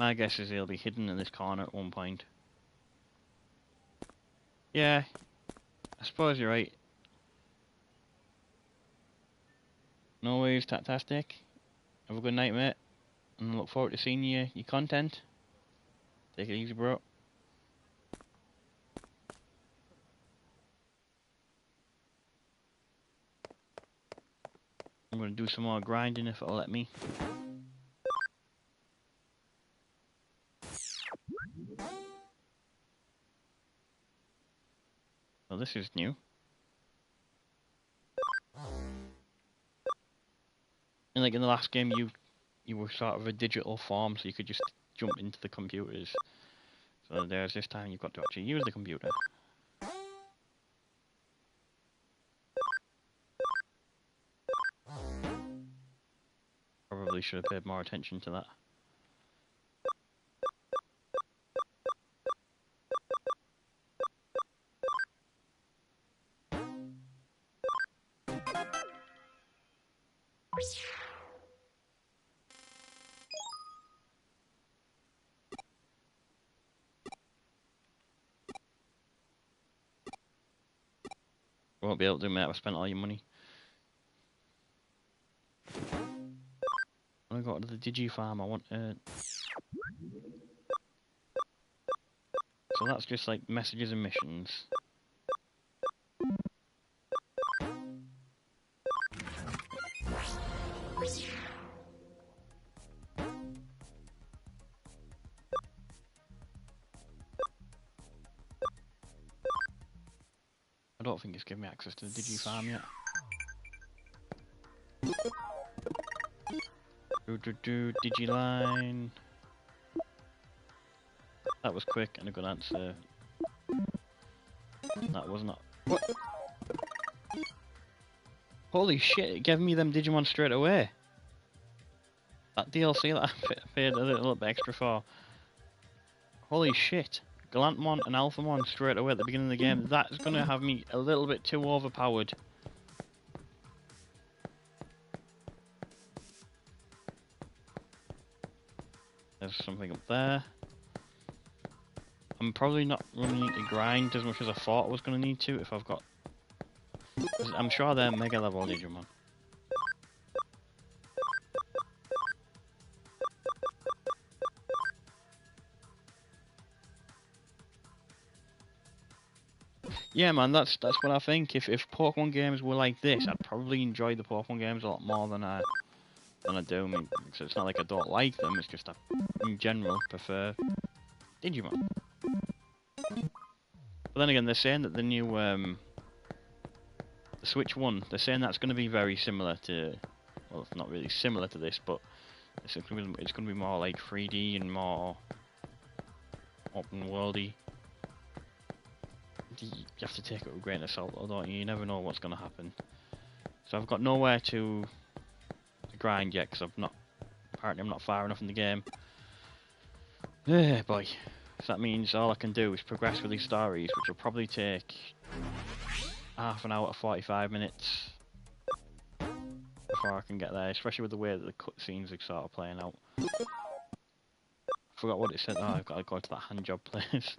My guess is he'll be hidden in this corner at one point. Yeah, I suppose you're right. No worries, Tatastic. Have a good night, mate. And I look forward to seeing your content. Take it easy, bro. I'm gonna do some more grinding if it'll let me. Well, this is new. And like in the last game, you were sort of a digital form, so you could just jump into the computers. So there's this time you've got to actually use the computer. Probably should have paid more attention to that. Won't be able to, mate. I've spent all your money. I got to the Digi Farm. I want so that's just like messages and missions. I don't think it's giving me access to the Digi Farm yet. Digiline. That was quick and a good answer. That was not. What? Holy shit! It gave me them Digimon straight away. That DLC that I paid a little bit extra for. Holy shit! Galantmon and Alphamon straight away at the beginning of the game. That's gonna have me a little bit too overpowered. There's something up there. I'm probably not going to need to grind as much as I thought I was going to need to if I've got... I'm sure they're mega level Digimon. Yeah, man, that's what I think. If Pokemon games were like this, I'd probably enjoy the Pokemon games a lot more than I do. I mean, so it's not like I don't like them. It's just I, in general, prefer Digimon. But then again, they're saying that the new the Switch one, they're saying that's going to be very similar to, well, it's not really similar to this, but it's going to be more like 3D and more open worldy. you have to take it with a grain of salt, though, don't you? You never know what's going to happen. So I've got nowhere to grind yet, because apparently I'm not far enough in the game. Boy. So that means all I can do is progress with these stories, which will probably take half an hour to 45 minutes before I can get there, especially with the way that the cutscenes are sort of playing out. Forgot what it said. Oh, I've got to go to that hand job place.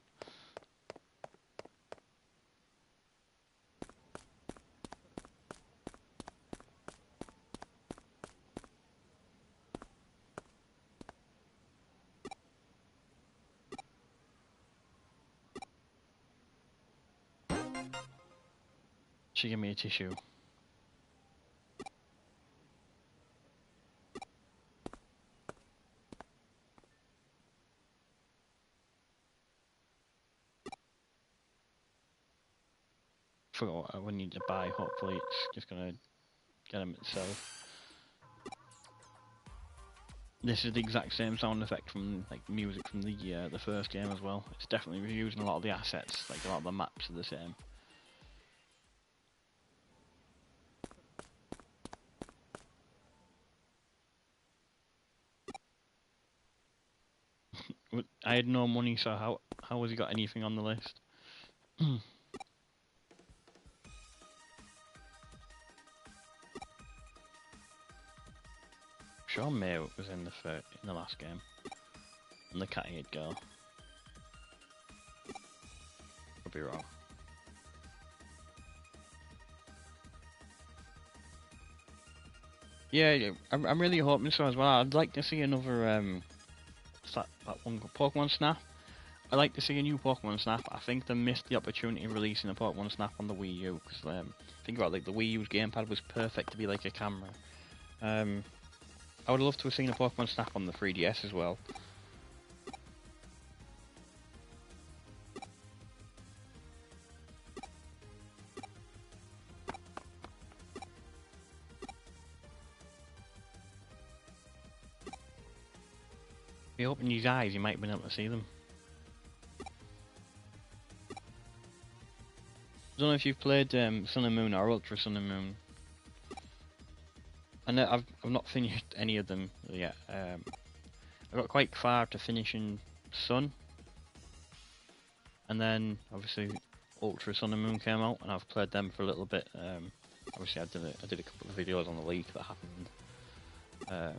She gave me a tissue. Forgot what I would need to buy. Hopefully it's just gonna get them itself. This is the exact same sound effect from like music from the first game as well. It's definitely reusing a lot of the assets. Like a lot of the maps are the same. I had no money, so how has he got anything on the list? Sure, May was in the last game, and the cat-eared girl. Could be wrong. Yeah, I'm really hoping so as well. I'd like to see another that one Pokemon Snap. I'd like to see a new Pokemon Snap. I think they missed the opportunity of releasing a Pokemon Snap on the Wii U, because think about it, like the Wii U's gamepad was perfect to be like a camera. I would love to have seen a Pokemon Snap on the 3DS as well. If you open his eyes, you might have been able to see them. I don't know if you've played Sun and Moon or Ultra Sun and Moon. And I've not finished any of them yet. I got quite far to finishing Sun, and then obviously Ultra Sun and Moon came out, and I've played them for a little bit. Obviously, I did a couple of videos on the leak that happened.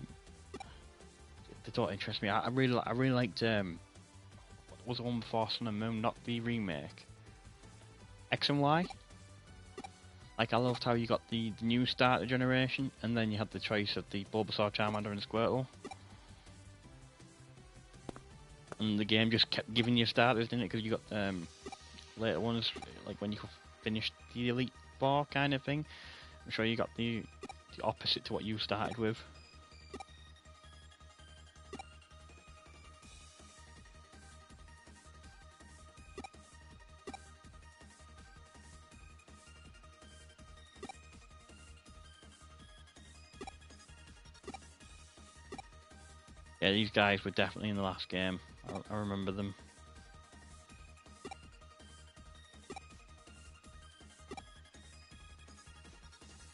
They don't interest me. I really liked what was the one before Sun and Moon, not the remake. X and Y. Like, I loved how you got the new starter generation, and then you had the choice of the Bulbasaur, Charmander, and Squirtle. And the game just kept giving you starters, didn't it? Because you got later ones, like when you finished the Elite Four kind of thing. I'm sure you got the opposite to what you started with. Yeah, these guys were definitely in the last game. I remember them.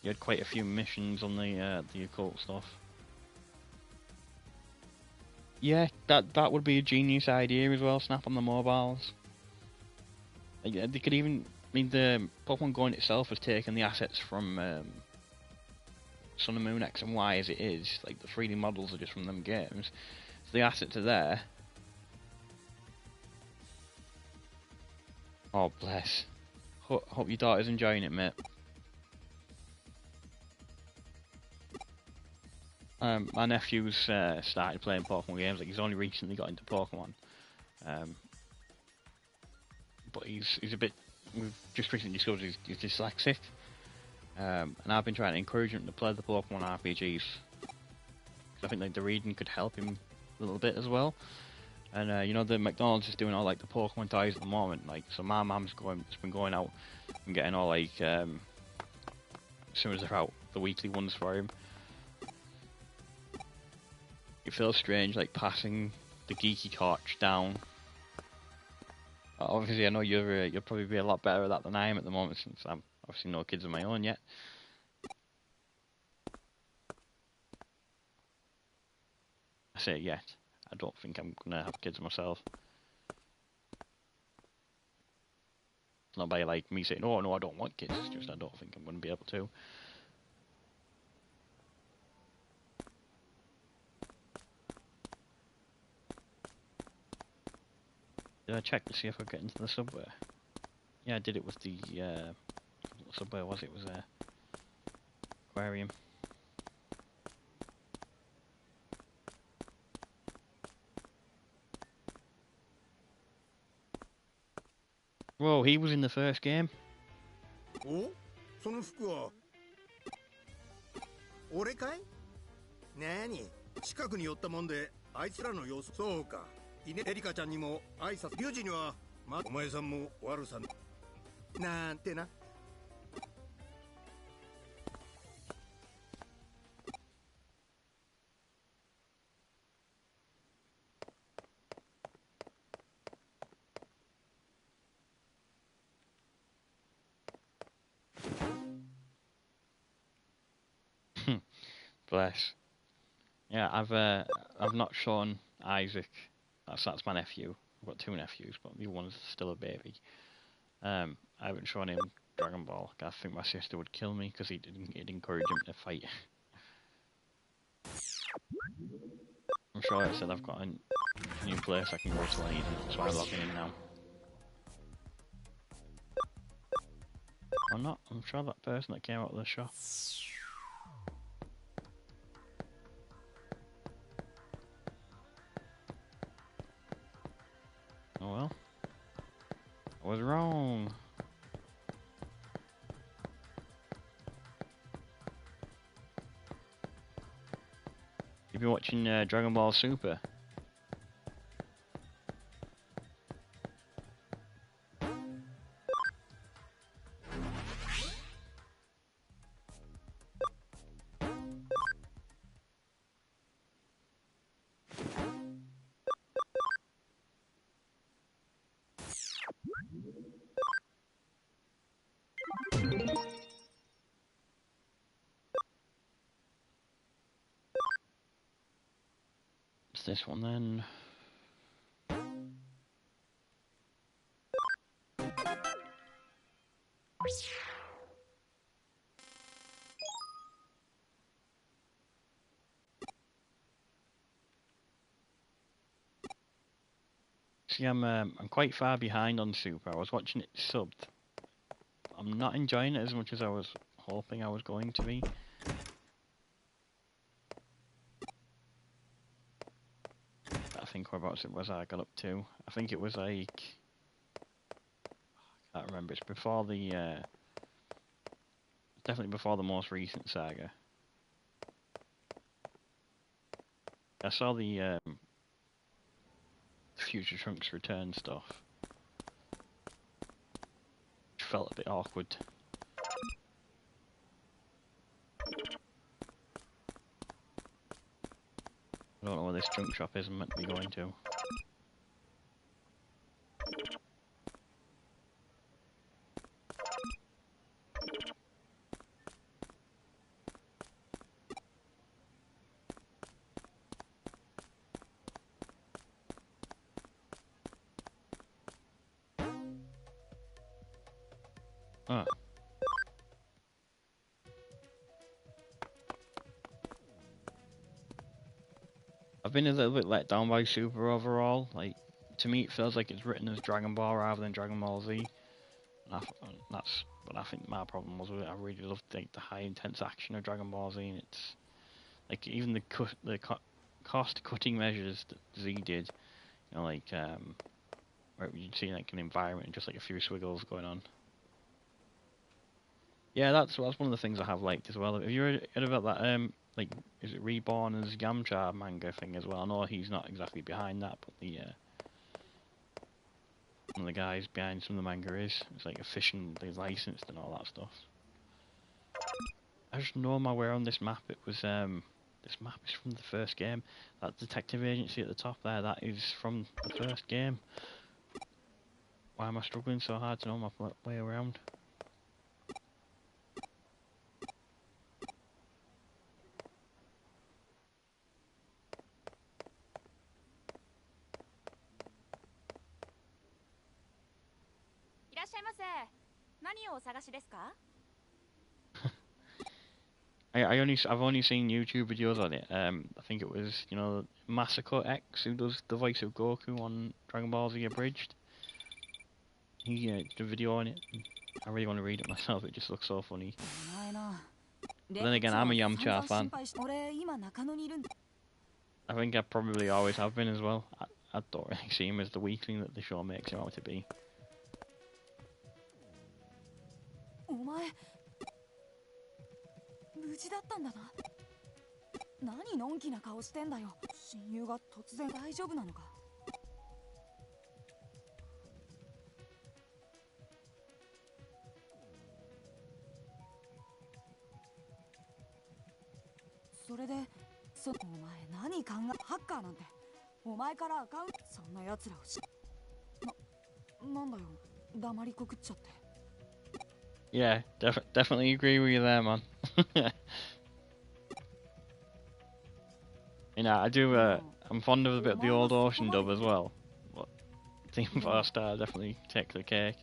You had quite a few missions on the occult stuff. Yeah, that would be a genius idea as well. Snap on the mobiles. Like, they could even. I mean, the Pokemon Go itself has taken the assets from Sun and Moon X and Y as it is. Like, the 3D models are just from them games. So the assets are there. Oh, bless. Hope your daughter's enjoying it, mate. My nephew's started playing Pokemon games. Like, he's only recently got into Pokemon. But he's a bit. We've just recently discovered he's dyslexic. And I've been trying to encourage him to play the Pokemon RPGs. Cause I think like the reading could help him a little bit as well. And you know, the McDonald's is doing all like the Pokemon toys at the moment. Like, so my mum's been going out and getting all like as soon as they're out, the weekly ones for him. It feels strange, like passing the geeky torch down. Obviously, I know you'll probably be a lot better at that than I am at the moment, since I'm obviously no kids of my own yet. I say yet. I don't think I'm gonna have kids myself. It's not by like me saying, "Oh no, I don't want kids." It's just I don't think I'm gonna be able to. Did I check to see if I get into the subway? Yeah, I did it with the what subway was it? It was aquarium. Whoa, he was in the first game. Oh, その服は俺かい？なに？近くに寄ったもんであいつらの様子。そうか。エリカちゃんにも挨拶。リュウジにはお前さんも悪さなんてな。Bless. Yeah, I've not shown Isaac. That's my nephew. I've got two nephews, but the one's still a baby. I haven't shown him Dragon Ball. I think my sister would kill me because it'd encourage him to fight. I'm sure I said I've got a new place I can go to and so I'm logging in now. I'm not. I'm sure that person that came out of the shop. Oh well. I was wrong. You've been watching Dragon Ball Super? This one then. See, I'm quite far behind on Super. I was watching it subbed. I'm not enjoying it as much as I was hoping I was going to be. I think whereabouts it was I got up to. I think it was like, I can't remember. It's before the definitely before the most recent saga. I saw the Future Trunks Return stuff, which felt a bit awkward. I don't know where this junk shop is I'm meant to be going to. Ah. I've been a little bit let down by Super overall. Like, to me, it feels like it's written as Dragon Ball rather than Dragon Ball Z. And but I think my problem was with it. I really loved the high intense action of Dragon Ball Z, and it's like even the cost cutting measures that Z did. You know, like where you'd see like an environment and just like a few swiggles going on. Yeah, that's one of the things I have liked as well. Have you heard about that? Like, is it Reborn as Yamcha manga thing as well? I know he's not exactly behind that, but one of the guys behind some of the manga is. It's like officially licensed and all that stuff. I just know my way on this map. It was this map is from the first game. That detective agency at the top there, that is from the first game. Why am I struggling so hard to know my way around? I've only seen YouTube videos on it. I think it was, you know, Masako X who does the voice of Goku on Dragon Ball Z Abridged. He did a video on it. I really want to read it myself. It just looks so funny. But then again, I'm a Yamcha fan. I think I probably always have been as well. I don't really see him as the weakling that the show makes him out to be. 無事だったんだな。何のんきな顔してんだよ。親友が突然大丈夫なのか。それで、お前何考え、ハッカーなんて、お前からアカウント、そんな奴らをなんだよ、黙りこくっちゃって。 Yeah, definitely agree with you there, man. You know, I do. I'm fond of a bit of the old Ocean dub as well. But Team 4 Star definitely takes the cake.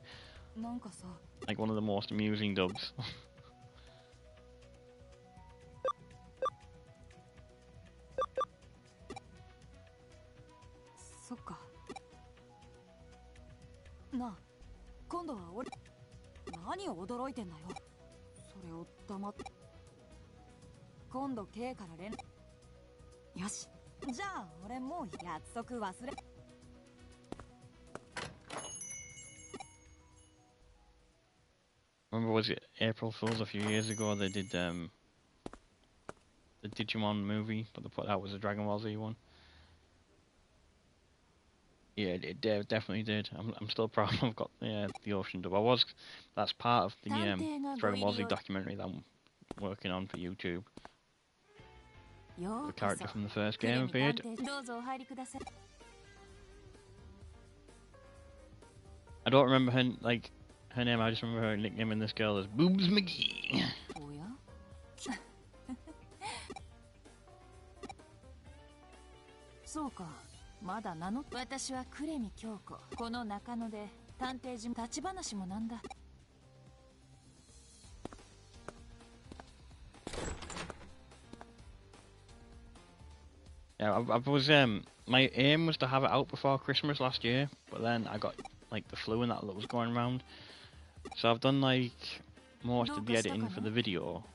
Like one of the most amusing dubs. Na, 今度は俺。 何を驚いてんだよ。それを黙って。今度 K から連絡。よし。じゃあ俺もう約束忘れ。Remember, was it April Fools a few years ago? They did the Digimon movie, but they put out was a Dragon Ball Z one. Yeah, it definitely did. I'm still proud I've got the Ocean dub. That's part of the Dragon Ball Z documentary that I'm working on for YouTube. The character from the first game appeared. I don't remember her name. I just remember her nicknaming this girl as Boobs McGee. So. まだ名乗っ私は呉見京子。この中野で探偵事務立ち話もなんだ。Yeah, I was my aim was to have it out before Christmas last year, but then I got like the flu and that was going around. So I've done like most of the editing for the video,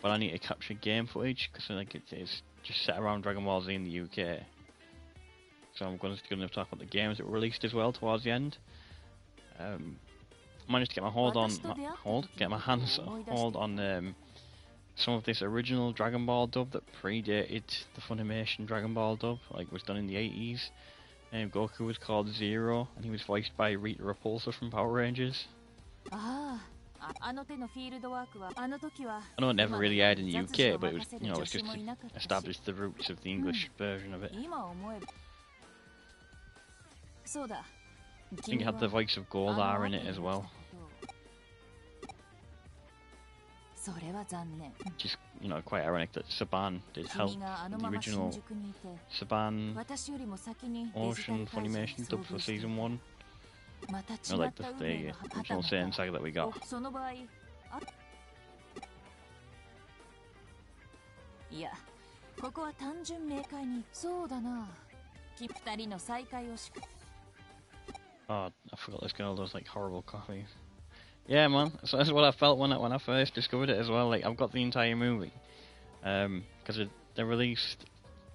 but I need to capture game footage because like it's just set around Dragon Ball Z in the UK. So I'm going to talk about the games that were released as well towards the end. Managed to get my hands on some of this original Dragon Ball dub that predated the Funimation Dragon Ball dub, like was done in the 80s. Goku was called Zero, and he was voiced by Rita Repulsa from Power Rangers. I know it never really aired in the UK, but it was, you know, it's just to establish the roots of the English version of it. I think it had the voice of Goldar in it as well. Just, you know, quite ironic that Saban did help the original Saban Ocean Funimation dub for season 1. You know, like the original Saiyan saga that we got. Oh, I forgot this girl does like horrible coffee. Yeah, man. So that's what I felt when I first discovered it as well. Like I've got the entire movie, because they released.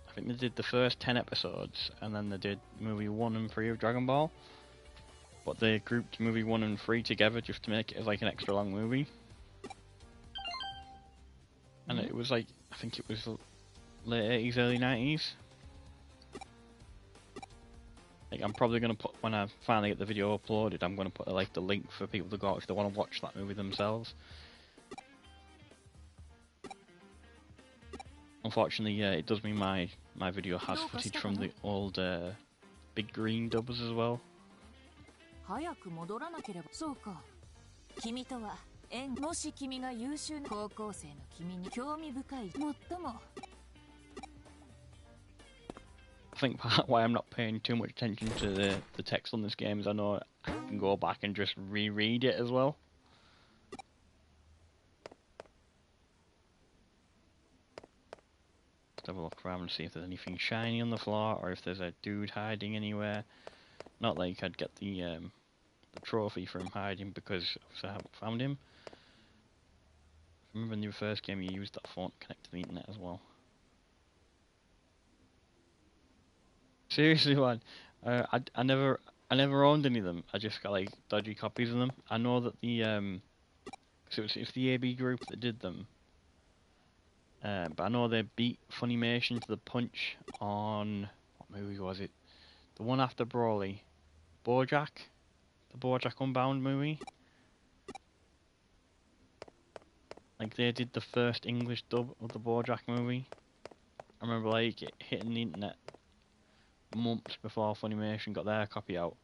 I think they did the first 10 episodes, and then they did movie 1 and 3 of Dragon Ball. But they grouped movie 1 and 3 together just to make it as like an extra long movie. And it was like, I think it was late 80s, early 90s. Like, I'm probably going to put, when I finally get the video uploaded, I'm going to put like the link for people to go out if they want to watch that movie themselves. Unfortunately, yeah, it does mean my video has footage from the old Big Green dubs as well. 早く戻らなければ。そうか。君とはもし君が優秀な高校生の君に興味深い。もっとも。I think why I'm not paying too much attention to the text on this game is I know I can go back and just reread it as well. Let's have a look around and see if there's anything shiny on the floor or if there's a dude hiding anywhere. Not like I'd get the trophy for him hiding because I haven't found him. Remember in your first game you used that phone to connect to the internet as well. Seriously, man, I never owned any of them. I just got like dodgy copies of them. I know that the it's the AB group that did them, but I know they beat Funimation to the punch on what movie was it? The one after Brawley, BoJack, the BoJack Unbound movie. Like they did the first English dub of the BoJack movie. I remember like it hitting the internet months before Funimation got their copy out,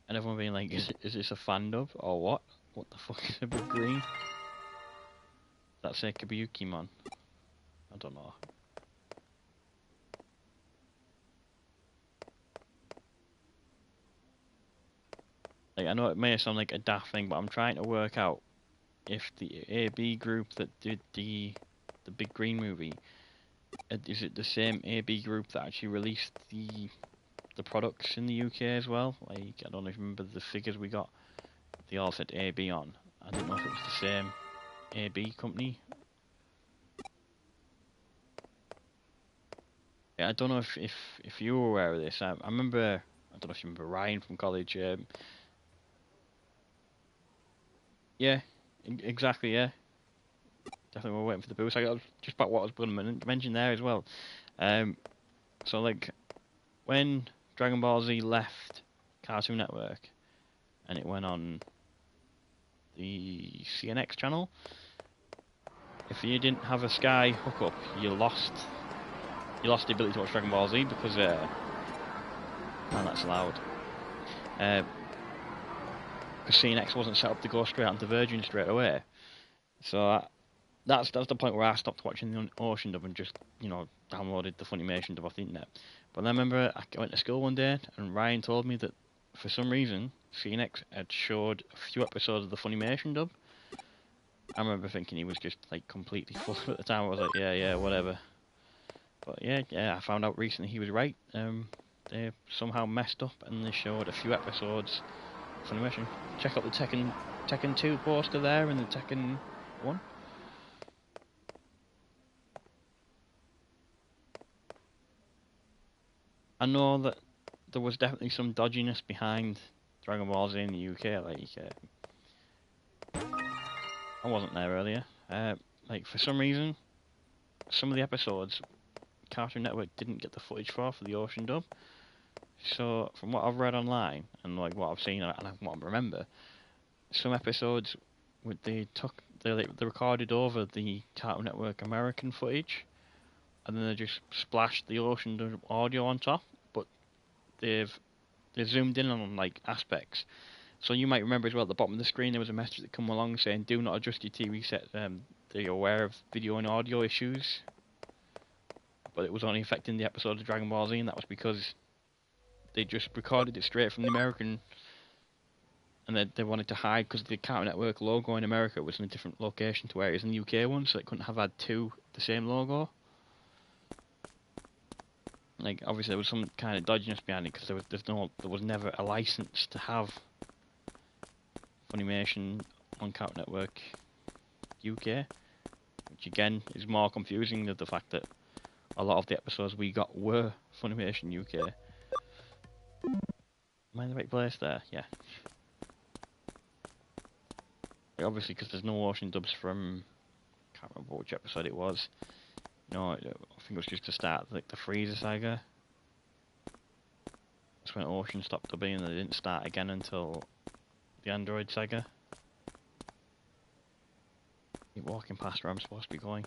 and everyone being like, is this a fan dub or what? What the fuck is a big green? That's a Kabuyukimon. I don't know. Like I know it may sound like a daft thing, but I'm trying to work out if the AB group that did the big green movie, is it the same AB group that actually released the products in the UK as well? Like, I don't know if you remember the figures we got. They all said AB on. I don't know if it was the same AB company. Yeah, I don't know if you were aware of this. I remember, I don't know if you remember Ryan from college. Yeah, exactly, yeah. Definitely we're waiting for the boost. I got just about what I was going to mention there as well. So like, when Dragon Ball Z left Cartoon Network and it went on the CNX channel, if you didn't have a Sky hookup, you lost the ability to watch Dragon Ball Z because and that's allowed. Because CNX wasn't set up to go straight onto Virgin straight away. So that's the point where I stopped watching the Ocean dub and just, you know, downloaded the Funimation dub off the internet. But I remember I went to school one day and Ryan told me that for some reason CNX had showed a few episodes of the Funimation dub. I remember thinking he was just like completely full at the time. I was like, yeah, whatever. But yeah, I found out recently he was right. They somehow messed up and they showed a few episodes of Funimation. Check out the Tekken 2 poster there and the Tekken 1. I know that there was definitely some dodginess behind Dragon Ball Z in the UK. Like, I wasn't there earlier. Like, for some reason, some of the episodes Cartoon Network didn't get the footage for the Ocean dub. So, from what I've read online and like what I've seen and what I remember, some episodes they recorded over the Cartoon Network American footage, and then they just splashed the Ocean dub audio on top. But they zoomed in on like aspects. So you might remember as well at the bottom of the screen there was a message that come along saying, "Do not adjust your TV set. They're aware of video and audio issues." But it was only affecting the episode of Dragon Ball Z, and that was because they just recorded it straight from the American, and they wanted to hide because the Cartoon Network logo in America was in a different location to where it is in the UK one, so it couldn't have had the same logo. Like, obviously there was some kind of dodginess behind it because there was never a license to have Funimation on Cartoon Network UK, which again is more confusing than the fact that a lot of the episodes we got were Funimation UK. Am I in the right place there? Yeah. Like, obviously, because there's no Ocean dubs from, can't remember which episode it was. No, I think it was just to start like the Freezer saga. That's when Ocean stopped dubbing, and they didn't start again until the Android saga. Keep walking past where I'm supposed to be going.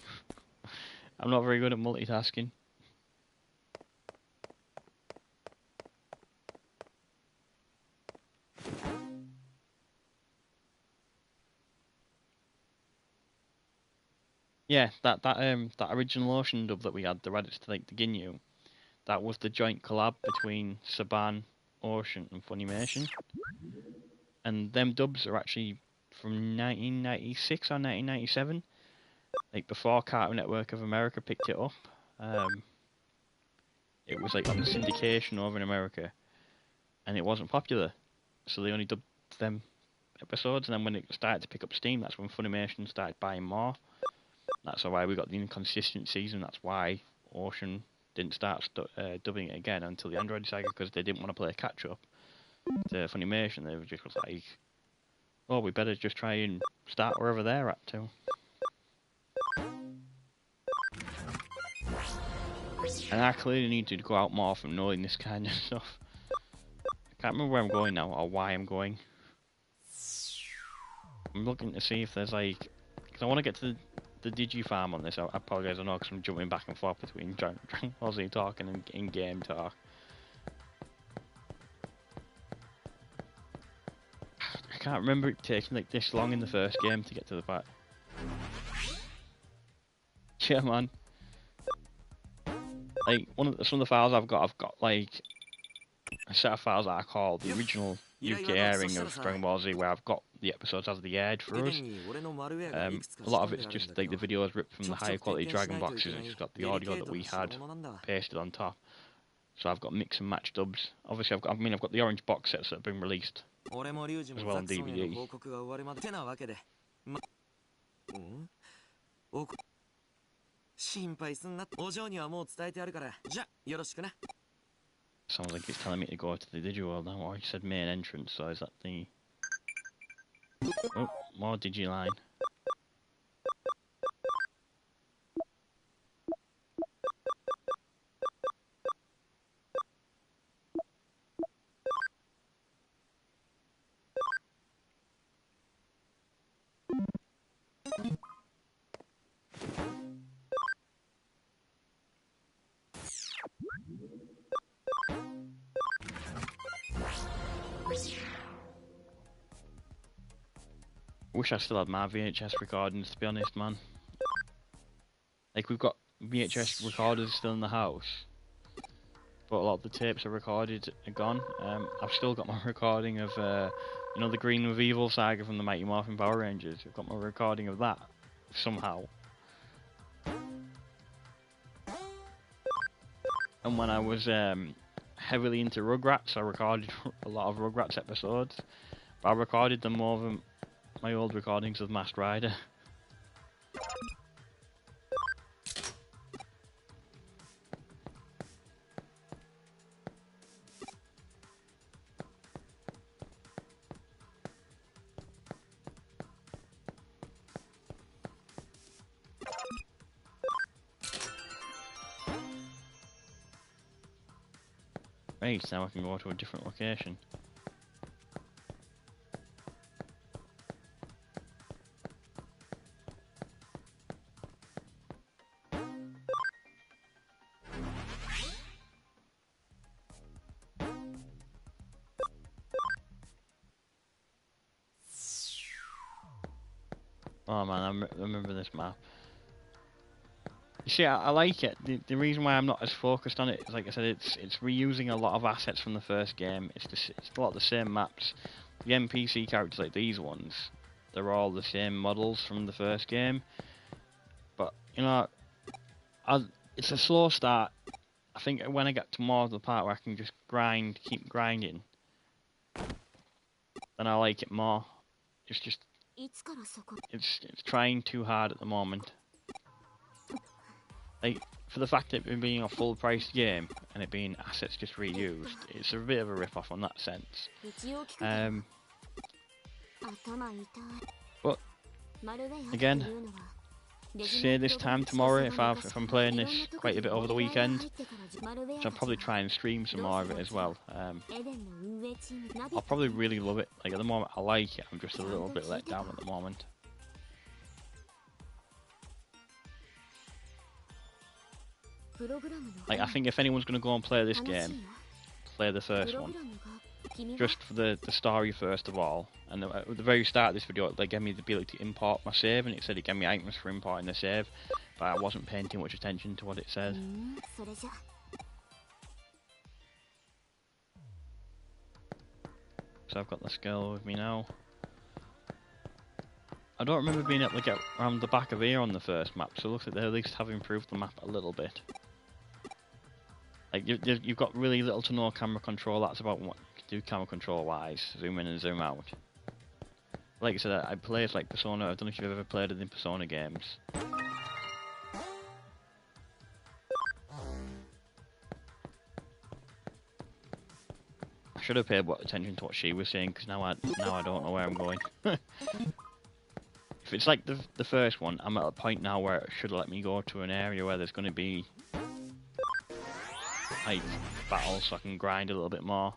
I'm not very good at multitasking. Yeah, that original Ocean dub that we had, the Reddits to like the Ginyu, that was the joint collab between Saban, Ocean, and Funimation. And them dubs are actually from 1996 or 1997, like before Cartoon Network of America picked it up. It was like on syndication over in America, and it wasn't popular, so they only dubbed them episodes. And then when it started to pick up steam, that's when Funimation started buying more. That's why we got the inconsistencies, and that's why Ocean didn't start dubbing it again until the Android Saga, because they didn't want to play catch up to Funimation. They were just like, oh, we better just try and start wherever they're at to. And I clearly need to go out more from knowing this kind of stuff. I can't remember where I'm going now, or why I'm going. I'm looking to see if there's like... Because I want to get to the Digi Farm on this. I apologise, I know, because I'm jumping back and forth between Dragon Ball Z talk and in-game talk. I can't remember it taking like this long in the first game to get to the part. Yeah, man. Like some of the files I've got like a set of files that I call the original UK airing of Dragon Ball Z, where I've got the episodes as they aired for us. A lot of it's just like the videos ripped from the higher quality Dragon boxes, and it's got the audio that we had pasted on top. So I've got mix and match dubs. Obviously, I've got the orange box sets that have been released as well on DVD. 心配すんな。お嬢にはもう伝えてあるから。じゃ、よろしくな。 Sounds like it's telling me to go to the Digiworld now, or he said main entrance, so is that the... Oh, more Digiline. Wish I still had my VHS recordings, to be honest, man. Like, we've got VHS recorders still in the house, but a lot of the tapes are recorded are gone. I've still got my recording of, you know, the Green with Evil saga from the Mighty Morphin Power Rangers. I've got my recording of that, somehow. And when I was heavily into Rugrats, I recorded a lot of Rugrats episodes, but I recorded them more than my old recordings of Masked Rider. Right, now I can go to a different location. Oh man, I remember this map. You see, I like it. The reason why I'm not as focused on it is, like I said, it's reusing a lot of assets from the first game. It's a lot of the same maps. The NPC characters, like these ones, they're all the same models from the first game. But you know, it's a slow start. I think when I get to more of the part where I can just keep grinding, then I like it more. It's trying too hard at the moment. Like, for the fact that it being a full-priced game and it being assets just reused, it's a bit of a rip-off on that sense. But again, say this time tomorrow, if I'm playing this quite a bit over the weekend, which I'll probably try and stream some more of it as well. I'll probably really love it. Like, at the moment I like it, I'm just a little bit let down at the moment. Like, I think if anyone's going to go and play this game, play the first one. just for the story first of all. And at the very start of this video, they gave me the ability to import my save, and it said it gave me items for importing the save, but I wasn't paying too much attention to what it said. So I've got the skill with me now. I don't remember being able to get around the back of here on the first map, so it looks like they at least have improved the map a little bit. Like, you've got really little to no camera control. That's about what you can do camera control wise, zoom in and zoom out. Like I said, I played like Persona. I don't know if you've ever played it in Persona games. I should have paid attention to what she was saying, because now I don't know where I'm going. If it's like the first one, I'm at a point now where it should let me go to an area where there's going to be like battles, so I can grind a little bit more.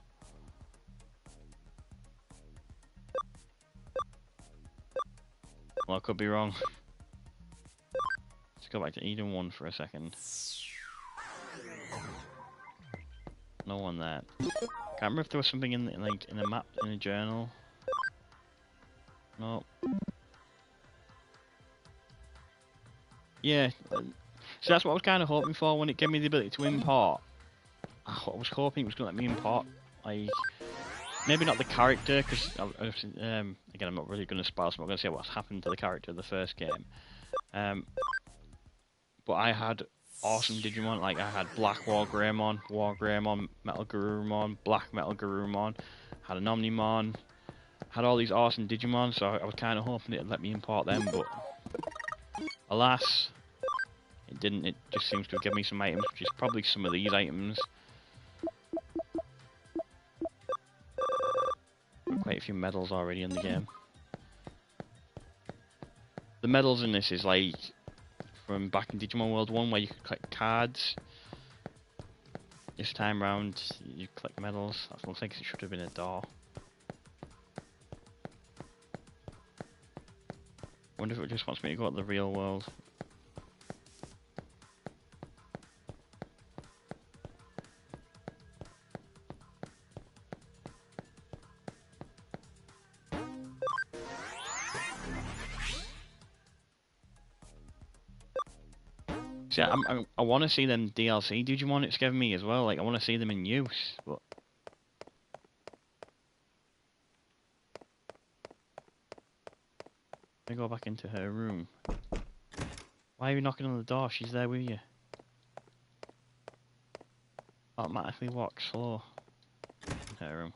Well, I could be wrong. Let's go back to Eden 1 for a second. No one there. Can't remember if there was something in the map in the journal. No. Yeah. So that's what I was kind of hoping for when it gave me the ability to import. I was hoping it was going to let me import, like, maybe not the character, because again, I'm not really going to spoil, so I'm not going to say what's happened to the character of the first game. But I had awesome Digimon, like I had Black Wargreymon, Metal Garurumon, Black Metal Garurumon, had an Omnimon, had all these awesome Digimon, so I was kind of hoping it'd let me import them, but alas, it didn't. It just seems to have given me some items, which is probably some of these items. Quite a few medals already in the game. The medals in this is like from back in Digimon World 1 where you could collect cards. This time round you collect medals. That looks like it should have been a door. Wonder if it just wants me to go to the real world. See, I want to see them DLC Digimon it's given me as well. Like, I want to see them in use, but let me go back into her room. Why are you knocking on the door? She's there with you. Automatically walk slow in her room.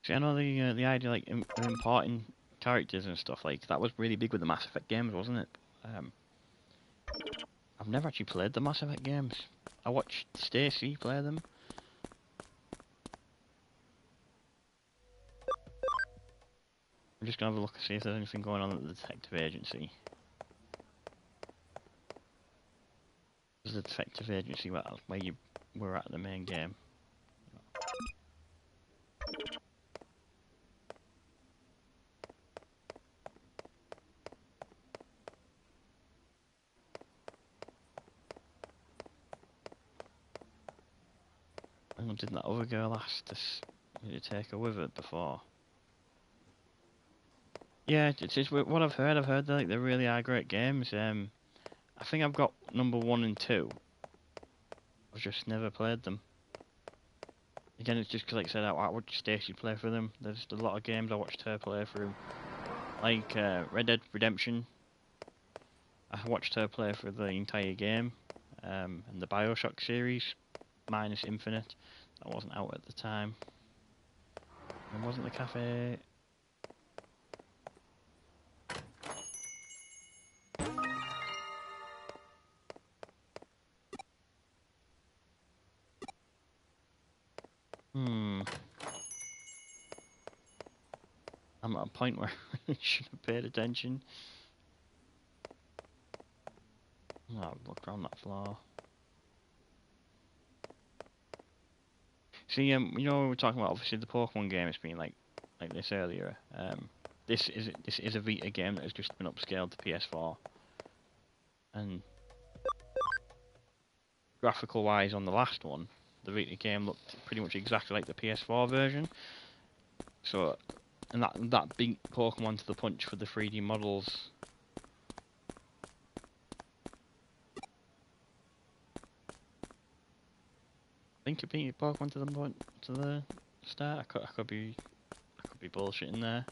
See, I know the idea like importing characters and stuff, like that was really big with the Mass Effect games, wasn't it? I've never actually played the Mass Effect games. I watched Stacy play them. I'm just gonna have a look and see if there's anything going on at the detective agency. There's the detective agency where you were at the main game. Didn't that other girl ask to take her with her before? Yeah, it's what I've heard. I've heard that, like, they really are great games. I think I've got number 1 and 2. I've just never played them. Again, it's just because, like I said, I watched Stacey play for them. There's a lot of games I watched her play through, like Red Dead Redemption. I watched her play for the entire game, and the BioShock series, minus Infinite. That wasn't out at the time. And wasn't the cafe... I'm at a point where I should have paid attention. Oh, I've looked around that floor. See, you know, we were talking about obviously the Pokemon game has been like this earlier. This is a Vita game that has just been upscaled to PS4, and graphical wise on the last one, the Vita game looked pretty much exactly like the PS4 version. So, and that beat Pokemon to the punch for the 3D models. I think it beat Pokemon to the start. I could be bullshitting there.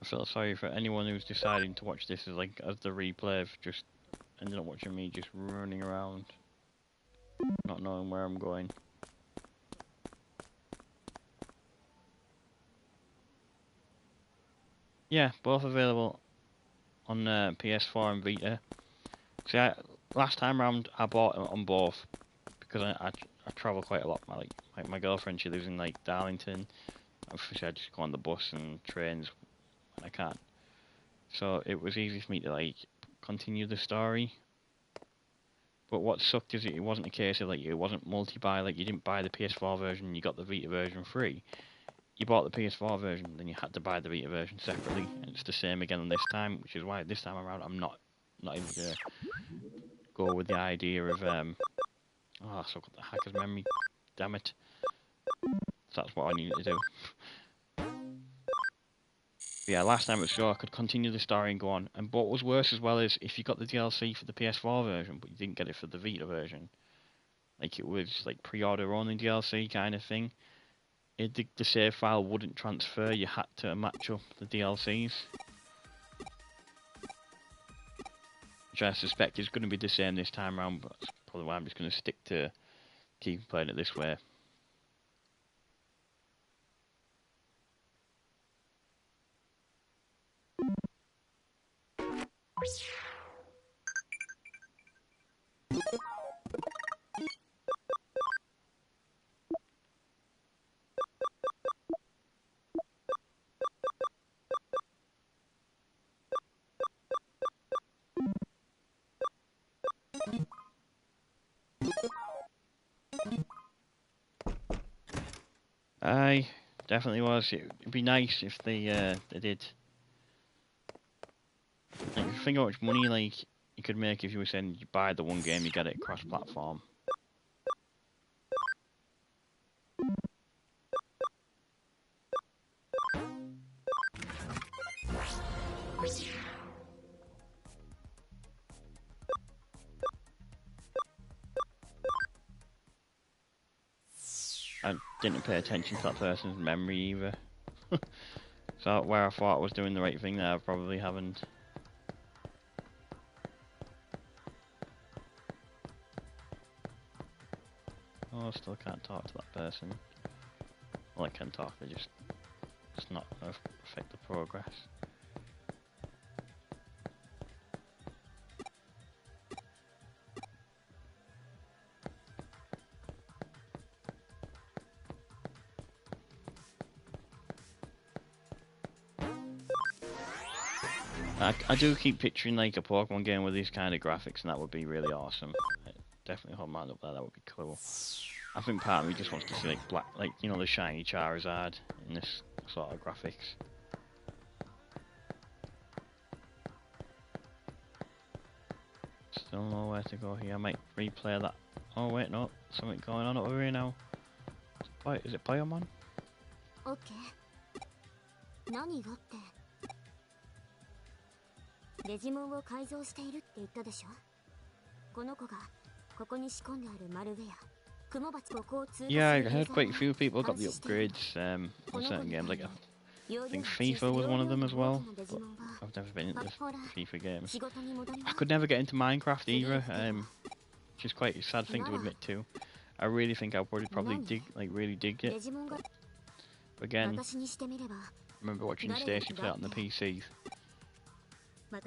I feel sorry for anyone who's deciding to watch this as the replay of just ended up watching me just running around, not knowing where I'm going. Yeah, both available on PS4 and Vita. See, last time round I bought it on both because I travel quite a lot. My girlfriend, she lives in Darlington. Obviously, I just go on the bus and trains when I can. So it was easy for me to continue the story. But what sucked is it wasn't a case of it wasn't multi-buy. You didn't buy the PS4 version, you got the Vita version free. You bought the PS4 version, then you had to buy the Vita version separately, and it's the same again on this time, which is why this time around I'm not even gonna go with the idea of oh, so I've got the hacker's memory, damn it. So that's what I needed to do. Yeah, last time it was so I could continue the story and go on. And what was worse as well is if you got the DLC for the PS4 version, but you didn't get it for the Vita version, it was pre-order only DLC kind of thing. The save file wouldn't transfer. You had to match up the DLCs, which I suspect is going to be the same this time around. But that's probably why I'm just going to stick to keep playing it this way. Aye, definitely was. It'd be nice if they did. Think how much money you could make if you were saying you buy the one game, you get it cross-platform. I didn't pay attention to that person's memory either. So where I thought I was doing the right thing there, I probably haven't. Oh, I still can't talk to that person. Well, I can talk, they're just it's not going to affect the progress. I do keep picturing a Pokemon game with these kind of graphics, and that would be really awesome. I'd definitely hold my hand up there, that would be cool. I think part of me just wants to see black, the shiny Charizard in this sort of graphics. Still know where to go here. I might replay that. Oh wait, no, something going on over here now. Is it Pokemon? Okay. 何がって。デジモンを改造しているって言ったでしょ。この子がここに仕込んであるマルウェア。雲鉢ここを通過する。Yeah, I heard quite a few people got the upgrades on certain games. I think FIFA was one of them as well. But I've never been into FIFA games. I could never get into Minecraft either, which is quite a sad thing to admit to. I really think I would probably really dig it. But again, I remember watching Stacey play it on the PC. It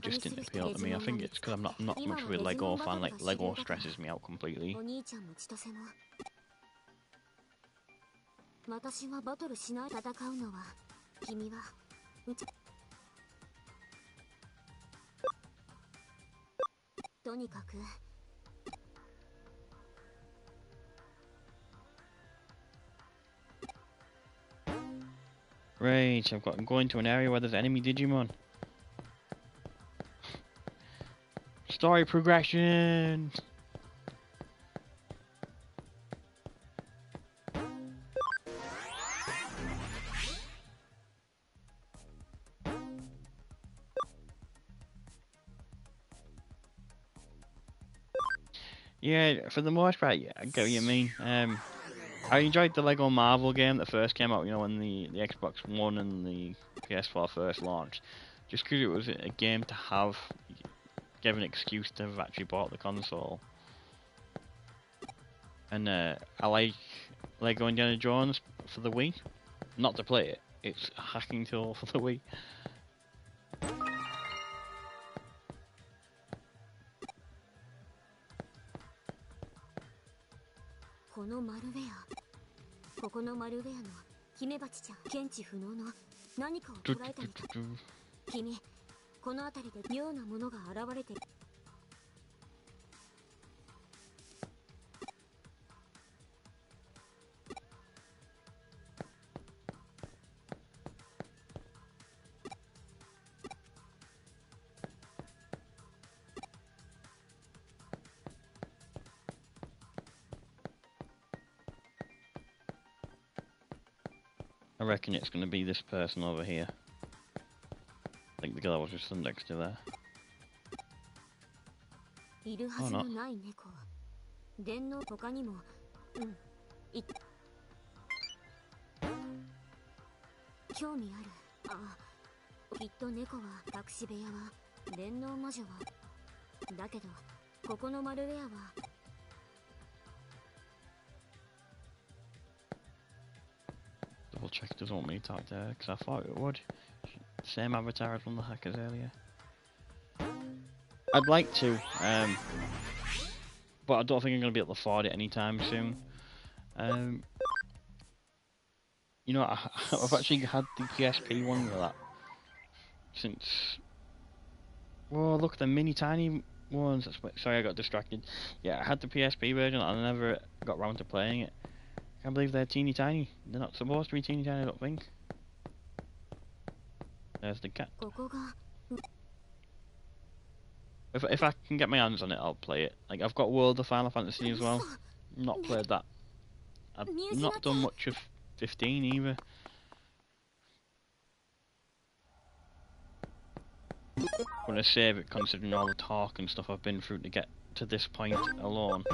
just didn't appeal to me. I think it's because I'm not much of a Lego fan. Lego stresses me out completely. 私がバトルしない戦うのは君はとにかく Right, I'm going to an area where there's enemy Digimon. Story progression! Yeah, for the most part, yeah, I get what you mean. I enjoyed the Lego Marvel game that first came out, you know, when the Xbox One and the PS4 first launched. Just because it was a game to have, gave an excuse to have actually bought the console. And I like Lego Indiana Jones for the Wii. Not to play it, it's a hacking tool for the Wii. このマルウェア、ここのマルウェアの姫蜂ちゃん、検知不能の何かを捉えたみたい。君、この辺りで妙なものが現れてる。I reckon it's going to be this person over here. I think the girl was just next to there. いるはずのない猫。電脳他にも、興味ある。あ、きっと猫は隠し部屋は電脳魔女は。だけどここのマルウェアは。 Double check it doesn't want me to talk there, because I thought it would. Same avatar as one of the hackers earlier. I'd like to, but I don't think I'm going to be able to afford it anytime soon. You know, I've actually had the PSP one with that since... Whoa, look, the mini tiny ones. Sorry, I got distracted. Yeah, I had the PSP version and I never got round to playing it. Can't believe they're teeny tiny. They're not supposed to be teeny tiny, I don't think. There's the cat. If I can get my hands on it, I'll play it. Like, I've got World of Final Fantasy as well. Not played that. I've not done much of 15 either. I'm gonna save it considering all the talk and stuff I've been through to get to this point alone.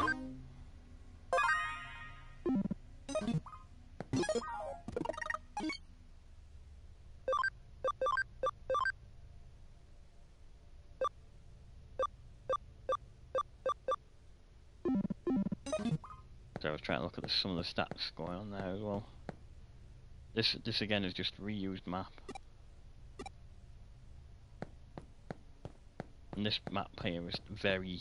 So I was trying to look at some of the stats going on there as well. This again is just reused map. And this map here is very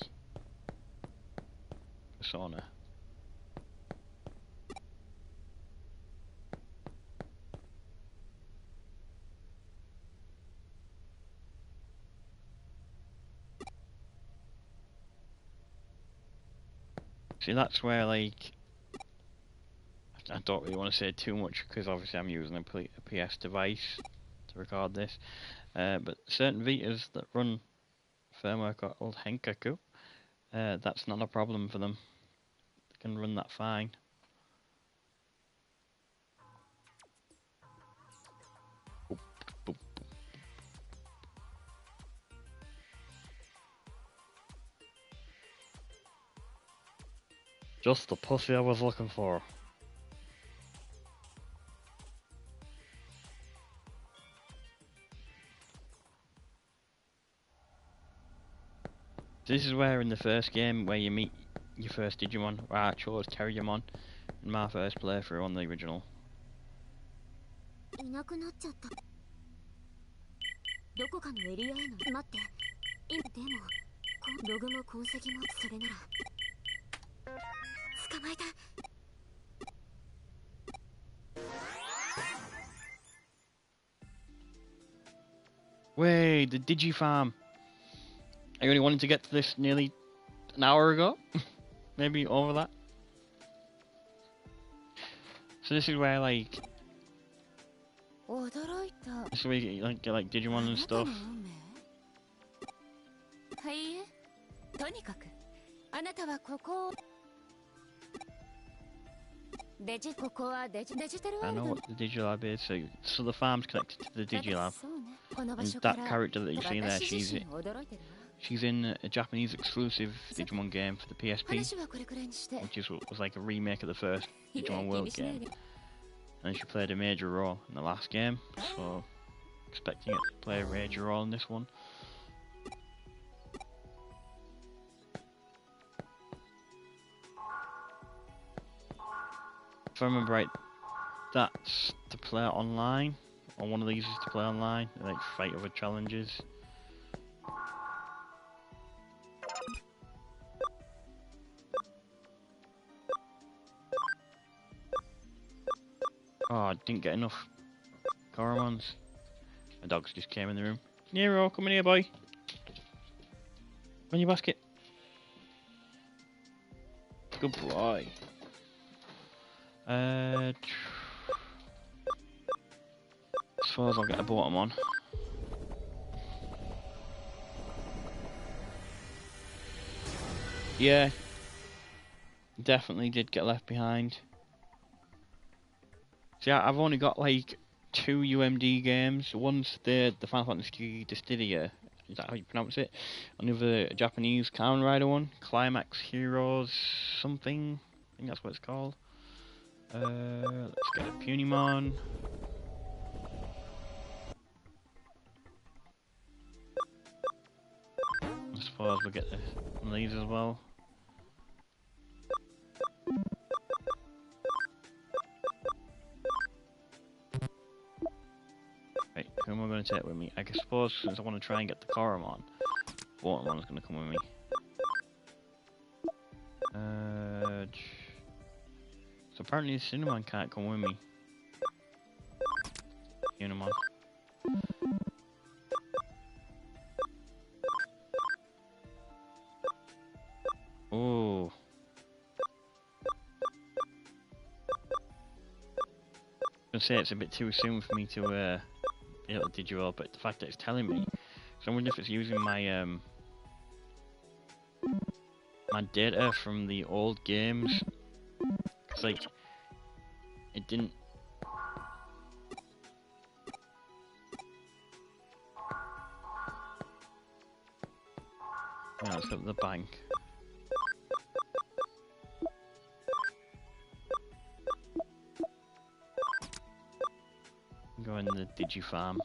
Persona. See, that's where, like, I don't really want to say too much because obviously I'm using a PS device to record this, but certain Vitas that run firmware called Henkaku, that's not a problem for them. They can run that fine. Just the pussy I was looking for. This is where in the first game where you meet your first Digimon, where I chose Terriermon in my first playthrough on the original. いなくなっちゃった。どこかのエリアへの待って。でもログも痕跡もそれなら捕まえた。Wait, the Digifarm. I only wanted to get to this nearly an hour ago. Maybe over that. So this is where like... This is where you get like Digimon and stuff. とにかくあなたはここここはデジタルワールド I know what the Digilab is, so the farm's connected to the Digilab. And that character that you see there, she's in a Japanese exclusive Digimon game for the PSP, which was like a remake of the first Digimon World game. And she played a major role in the last game, so expecting it to play a major role in this one. If I remember right, that's to play online, or one of these is to play online, and like fight other challenges. Oh, I didn't get enough Koromons. My dogs just came in the room. Nero, come in here, boy. On your basket. Good boy. I suppose I'll get a bottom on. Yeah, definitely did get left behind. See, I've only got like 2 UMD games. One's the Final Fantasy Dissidia, is that how you pronounce it? And the other Japanese Kamen Rider one, Climax Heroes something. I think that's what it's called. Let's get a Punimon. I suppose we'll get one of these as well. Right, who am I going to take with me? I suppose since I want to try and get the Koromon, Watermon's going to come with me. So apparently the Cinnamon can't come with me. Unimon. Oh. I was going to say it's a bit too soon for me to be able to Digiroll, but the fact that it's telling me, so I wonder if it's using my my data from the old games. It's like it didn't. Yeah, let's go to the bank. Go in the Digifarm.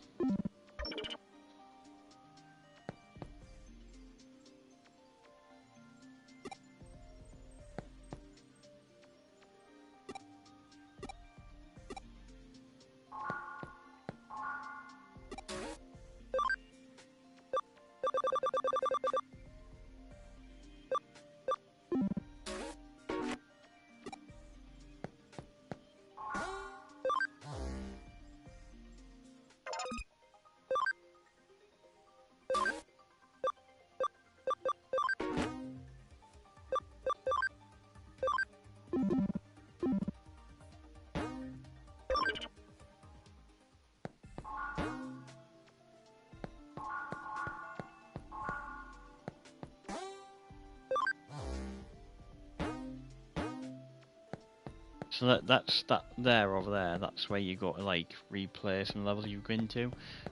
So that's there over there. That's where you got to like replay some levels you go into,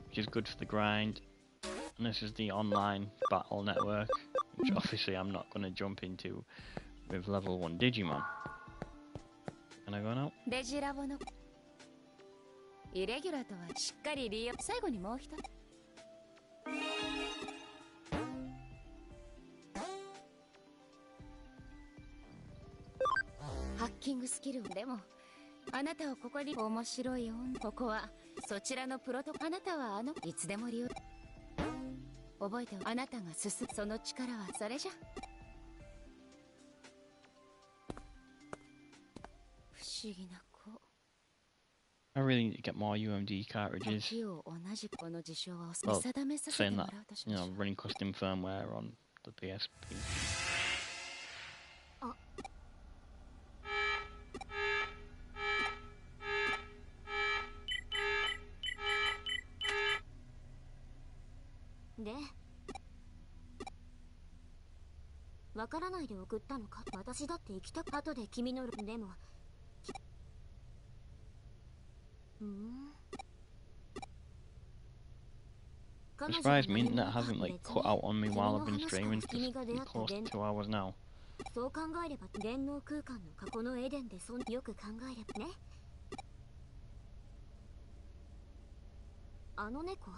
which is good for the grind. And this is the online battle network, which obviously I'm not going to jump into with level 1 Digimon. Can I go now? イレギュラーとはしっかり利用。最後にもう一つ。ハッキングスキルでもあなたはここに面白いよ。ここはそちらのプロト。あなたはいつでも利用。覚えてあなたが進むその力はそれじゃ。不思議な子。I really need to get more UMD cartridges. Well, saying that, you know, running custom firmware on the PSP. De わからないで送ったのか。私だって行きたく後で君のでも。I'm surprised me internet hasn't like cut out on me while I've been streaming. It's close to 2 hours now. そう考えれば電脳空間の過去のエデンでよく考えればね。あの猫も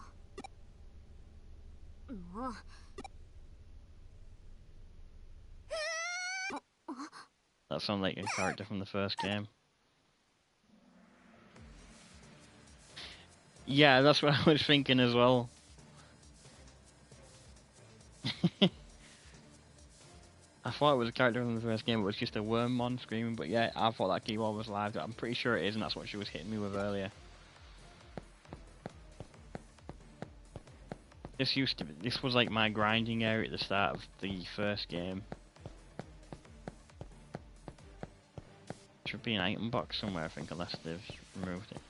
う。That sounds like a character from the first game. Yeah, that's what I was thinking as well. I thought it was a character from the first game, but it was just a Wormmon screaming. But yeah, I thought that keyboard was live. I'm pretty sure it is, and that's what she was hitting me with earlier. This was like my grinding area at the start of the first game. Should be an item box somewhere, I think, unless they've removed it.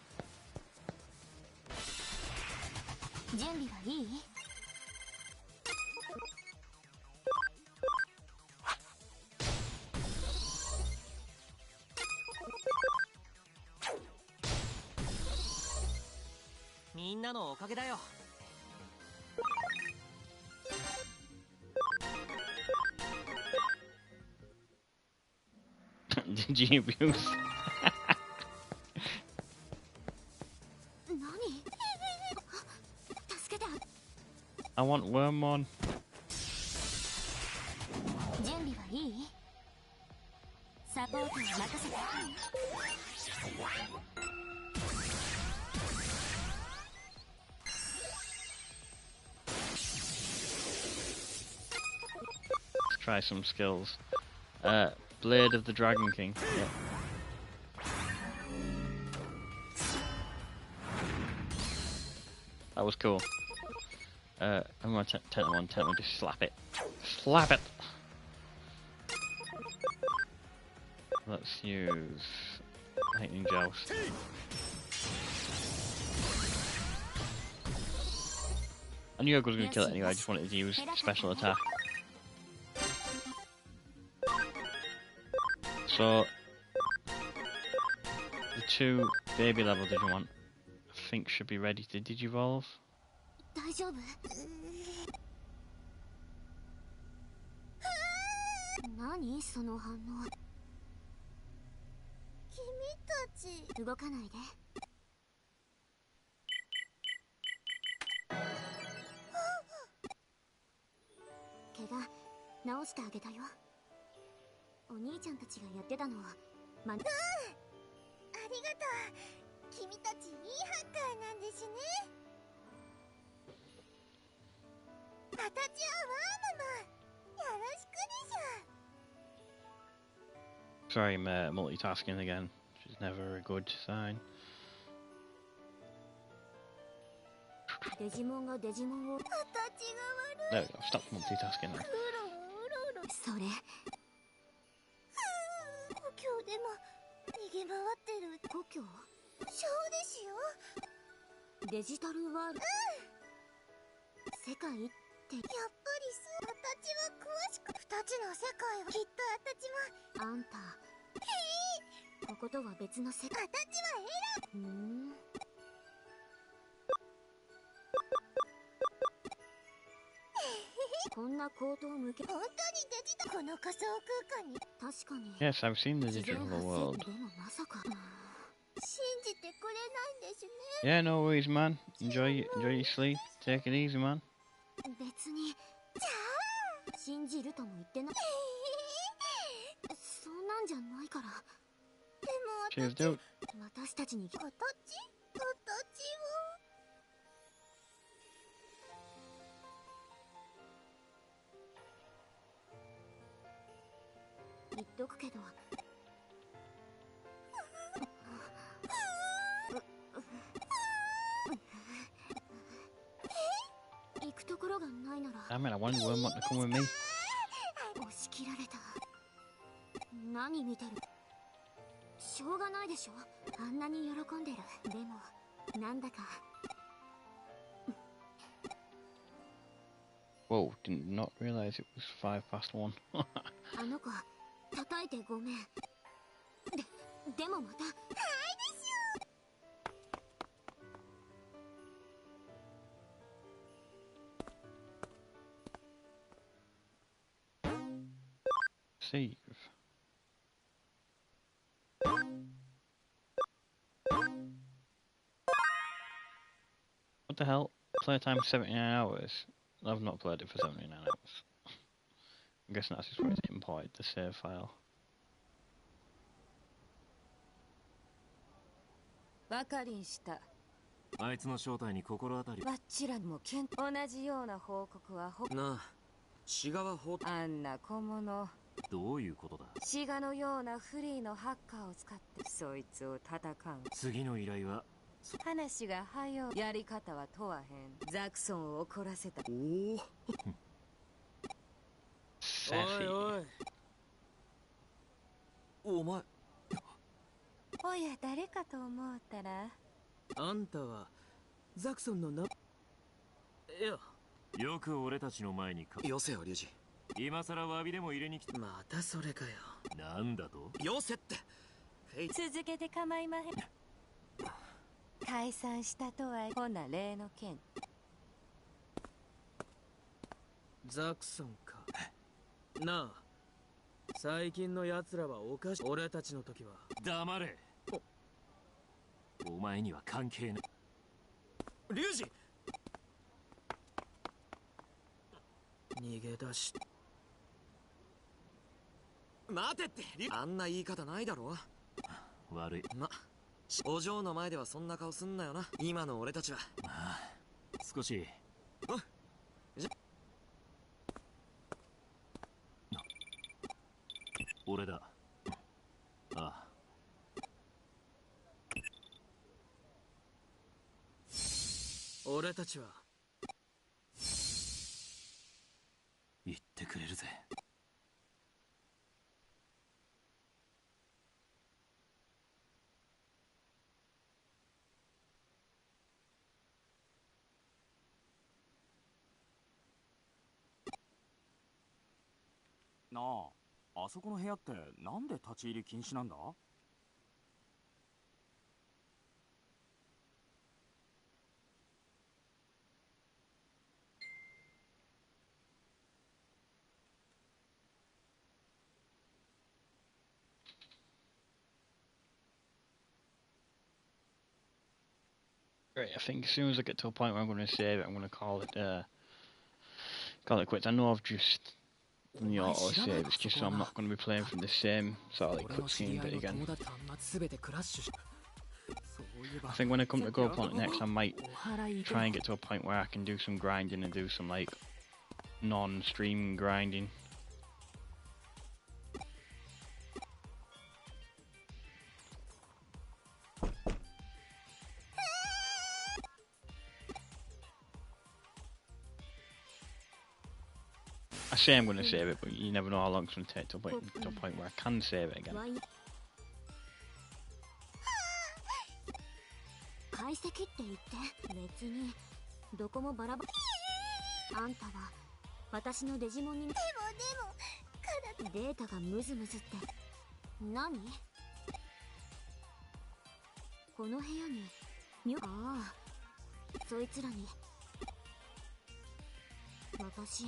Digi abuse. I want Wormmon. Let's try some skills. Blade of the Dragon King. Yeah. That was cool. I'm gonna Tendou-Kitade, just slap it. Slap it! Let's use Lightning Joust. I knew I was gonna kill it anyway, I just wanted to use special attack. So, the 2 baby level Digimon, I think should be ready to Digivolve. 大丈夫？何その反応。君たち動かないで。怪我治してあげたよ。お兄ちゃんたちがやってたのはありがとう。君たちいいハッカーなんですね。私はワームマン。よろしくでしょ。 Sorry, I'm multitasking again, which is never a good sign. デジモンがデジモンを。形が悪い。 There we go, stop multitasking now. それ。故郷でも逃げ回ってる。故郷？そうですよ。デジタルワールド。世界って。 やっぱりそう。私は詳しく。2つの世界はきっと私は。あんた。こことは別の世界。私は偉い。こんな口頭向け。本当にデジタル。この仮想空間に。確かに。Yes, I've seen the digital world. でもまさか。信じてくれないんですね。 Yeah, no worries, man. Enjoy your sleep. Take it easy, man. 別に。じゃあ信じるとも言ってない。そんなんじゃないから。でも私たちに形を。言っとくけど。がないなら。 Damn it, I wanted Wormmot to come with me. 押し切られた。何見てる。しょうがないでしょ。あんなに喜んでる。でもなんだか。Whoa, did not realize it was 5 past 1. あの子叩いてごめん。でもまた。はいですよ。Save. What the hell? Playtime 79 hours. I've not played it for 79 hours. I'm guessing that's just where it's imported the save file. ばかりした。あいつの正体に心当たり。わっちらも同じような報告はなあ、シガはあんな小物。どういうことだ。シガのようなフリーのハッカーを使ってそいつを戦う。次の依頼は話が早う。やり方は問わへん。ザクソンを怒らせた。おお。Sassy. お前。おや誰かと思うたら。あんたはザクソンのな。いや。よく俺たちの前によせよリュウジ。今さら詫びでも入れに来た。またそれかよ。なんだと。よせって。続けて構いまへん。解散したとはほな例の件。ザクソンか。なあ、最近の奴らはおかしい。俺たちの時は。黙れ。お前には関係ない。リュウジ。逃げ出し。待てって。あんな言い方ないだろ。悪い。お嬢の前ではそんな顔すんなよな。今の俺たちは。ああ、少し。俺だ。ああ。俺たちは言ってくれるぜ。なあ、あそこの部屋ってなんで立ち入り禁止なんだ？Great, I think as soon as I get to a point where I'm going to save it, I'm going to call it quits. I know I've just done the auto save, it's just so I'm not going to be playing from the same sort of like cutscene bit again. I think when I come to go upon it next, I might try and get to a point where I can do some grinding and do some like non-stream grinding. I say I'm going to save it, but you never know how long it's going to take to a point where I can save it again. 解析って言って別にどこもバラバラ。あんたは私のデジモンに。でもデータがムズムズって何？この部屋にああ、そいつらに私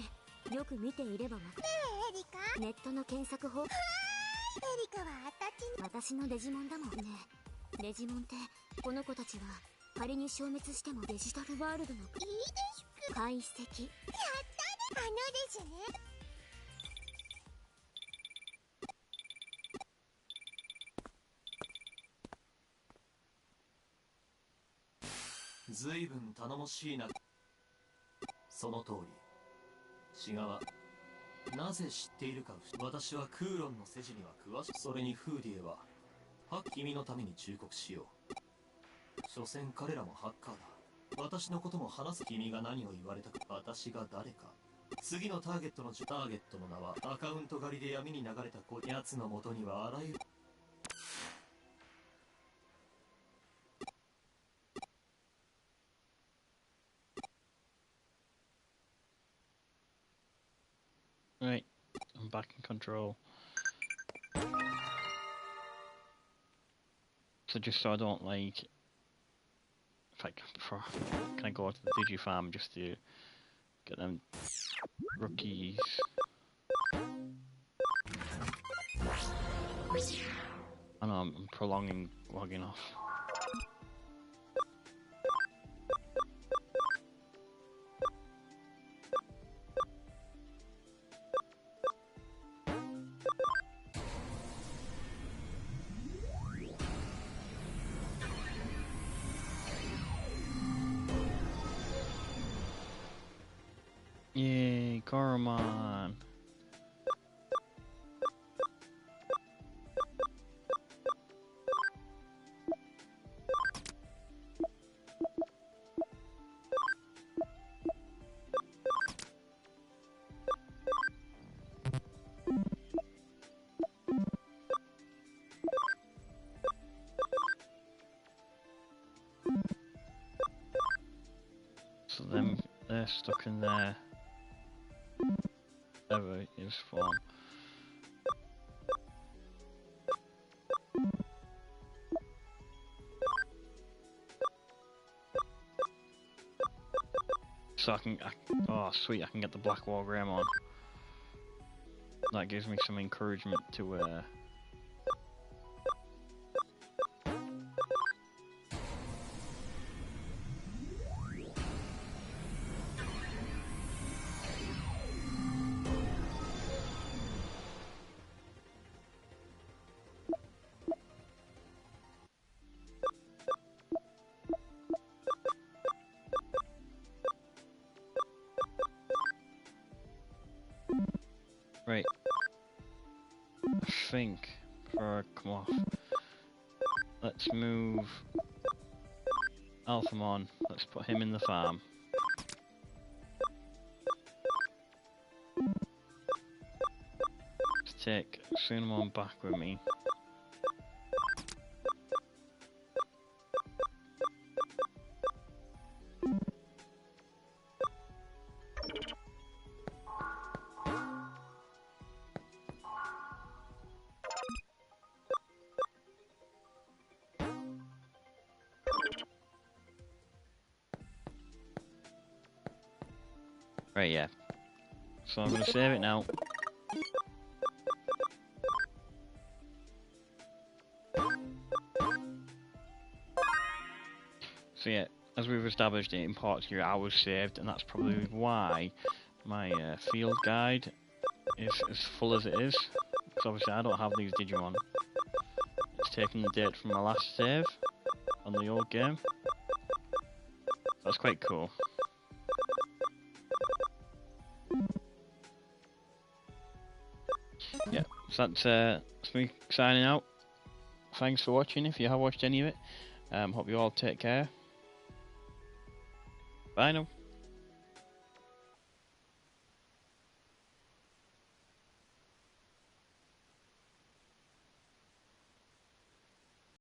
よく見ていればわかる。ねえエリカ、ネットの検索法。エリカは私のデジモンだもんね。デジモンってこの子たちは仮に消滅してもデジタルワールドのいいです解析。やったね、ですね。ずいぶん頼もしいな。その通り。シガはなぜ知っているか。私はクーロンの世辞には詳しい。それにフーディエは君のために忠告しよう。所詮彼らもハッカーだ。私のことも話す。君が何を言われたか、私が誰か。次のターゲットの名はアカウント狩りで闇に流れた奴の元にはあらゆる。Right, I'm back in control. So just so I don't like, if I can I go to the Digi Farm just to get them rookies? I know I'm prolonging logging off. Yay, Goromon! So they're stuck in there. Ever is form. So oh sweet, I can get the Black War Graham on. That gives me some encouragement to right. I think before I come off, let's move Alphamon. Let's put him in the farm. Let's take Sunamon back with me. Right, yeah. So I'm going to save it now. So yeah, as we've established, it imports your hours saved, and that's probably why my field guide is as full as it is. Because obviously I don't have these Digimon. It's taking the date from my last save on the old game. That's quite cool. Yeah, so that's me signing out. Thanks for watching if you have watched any of it. Hope you all take care. Bye now.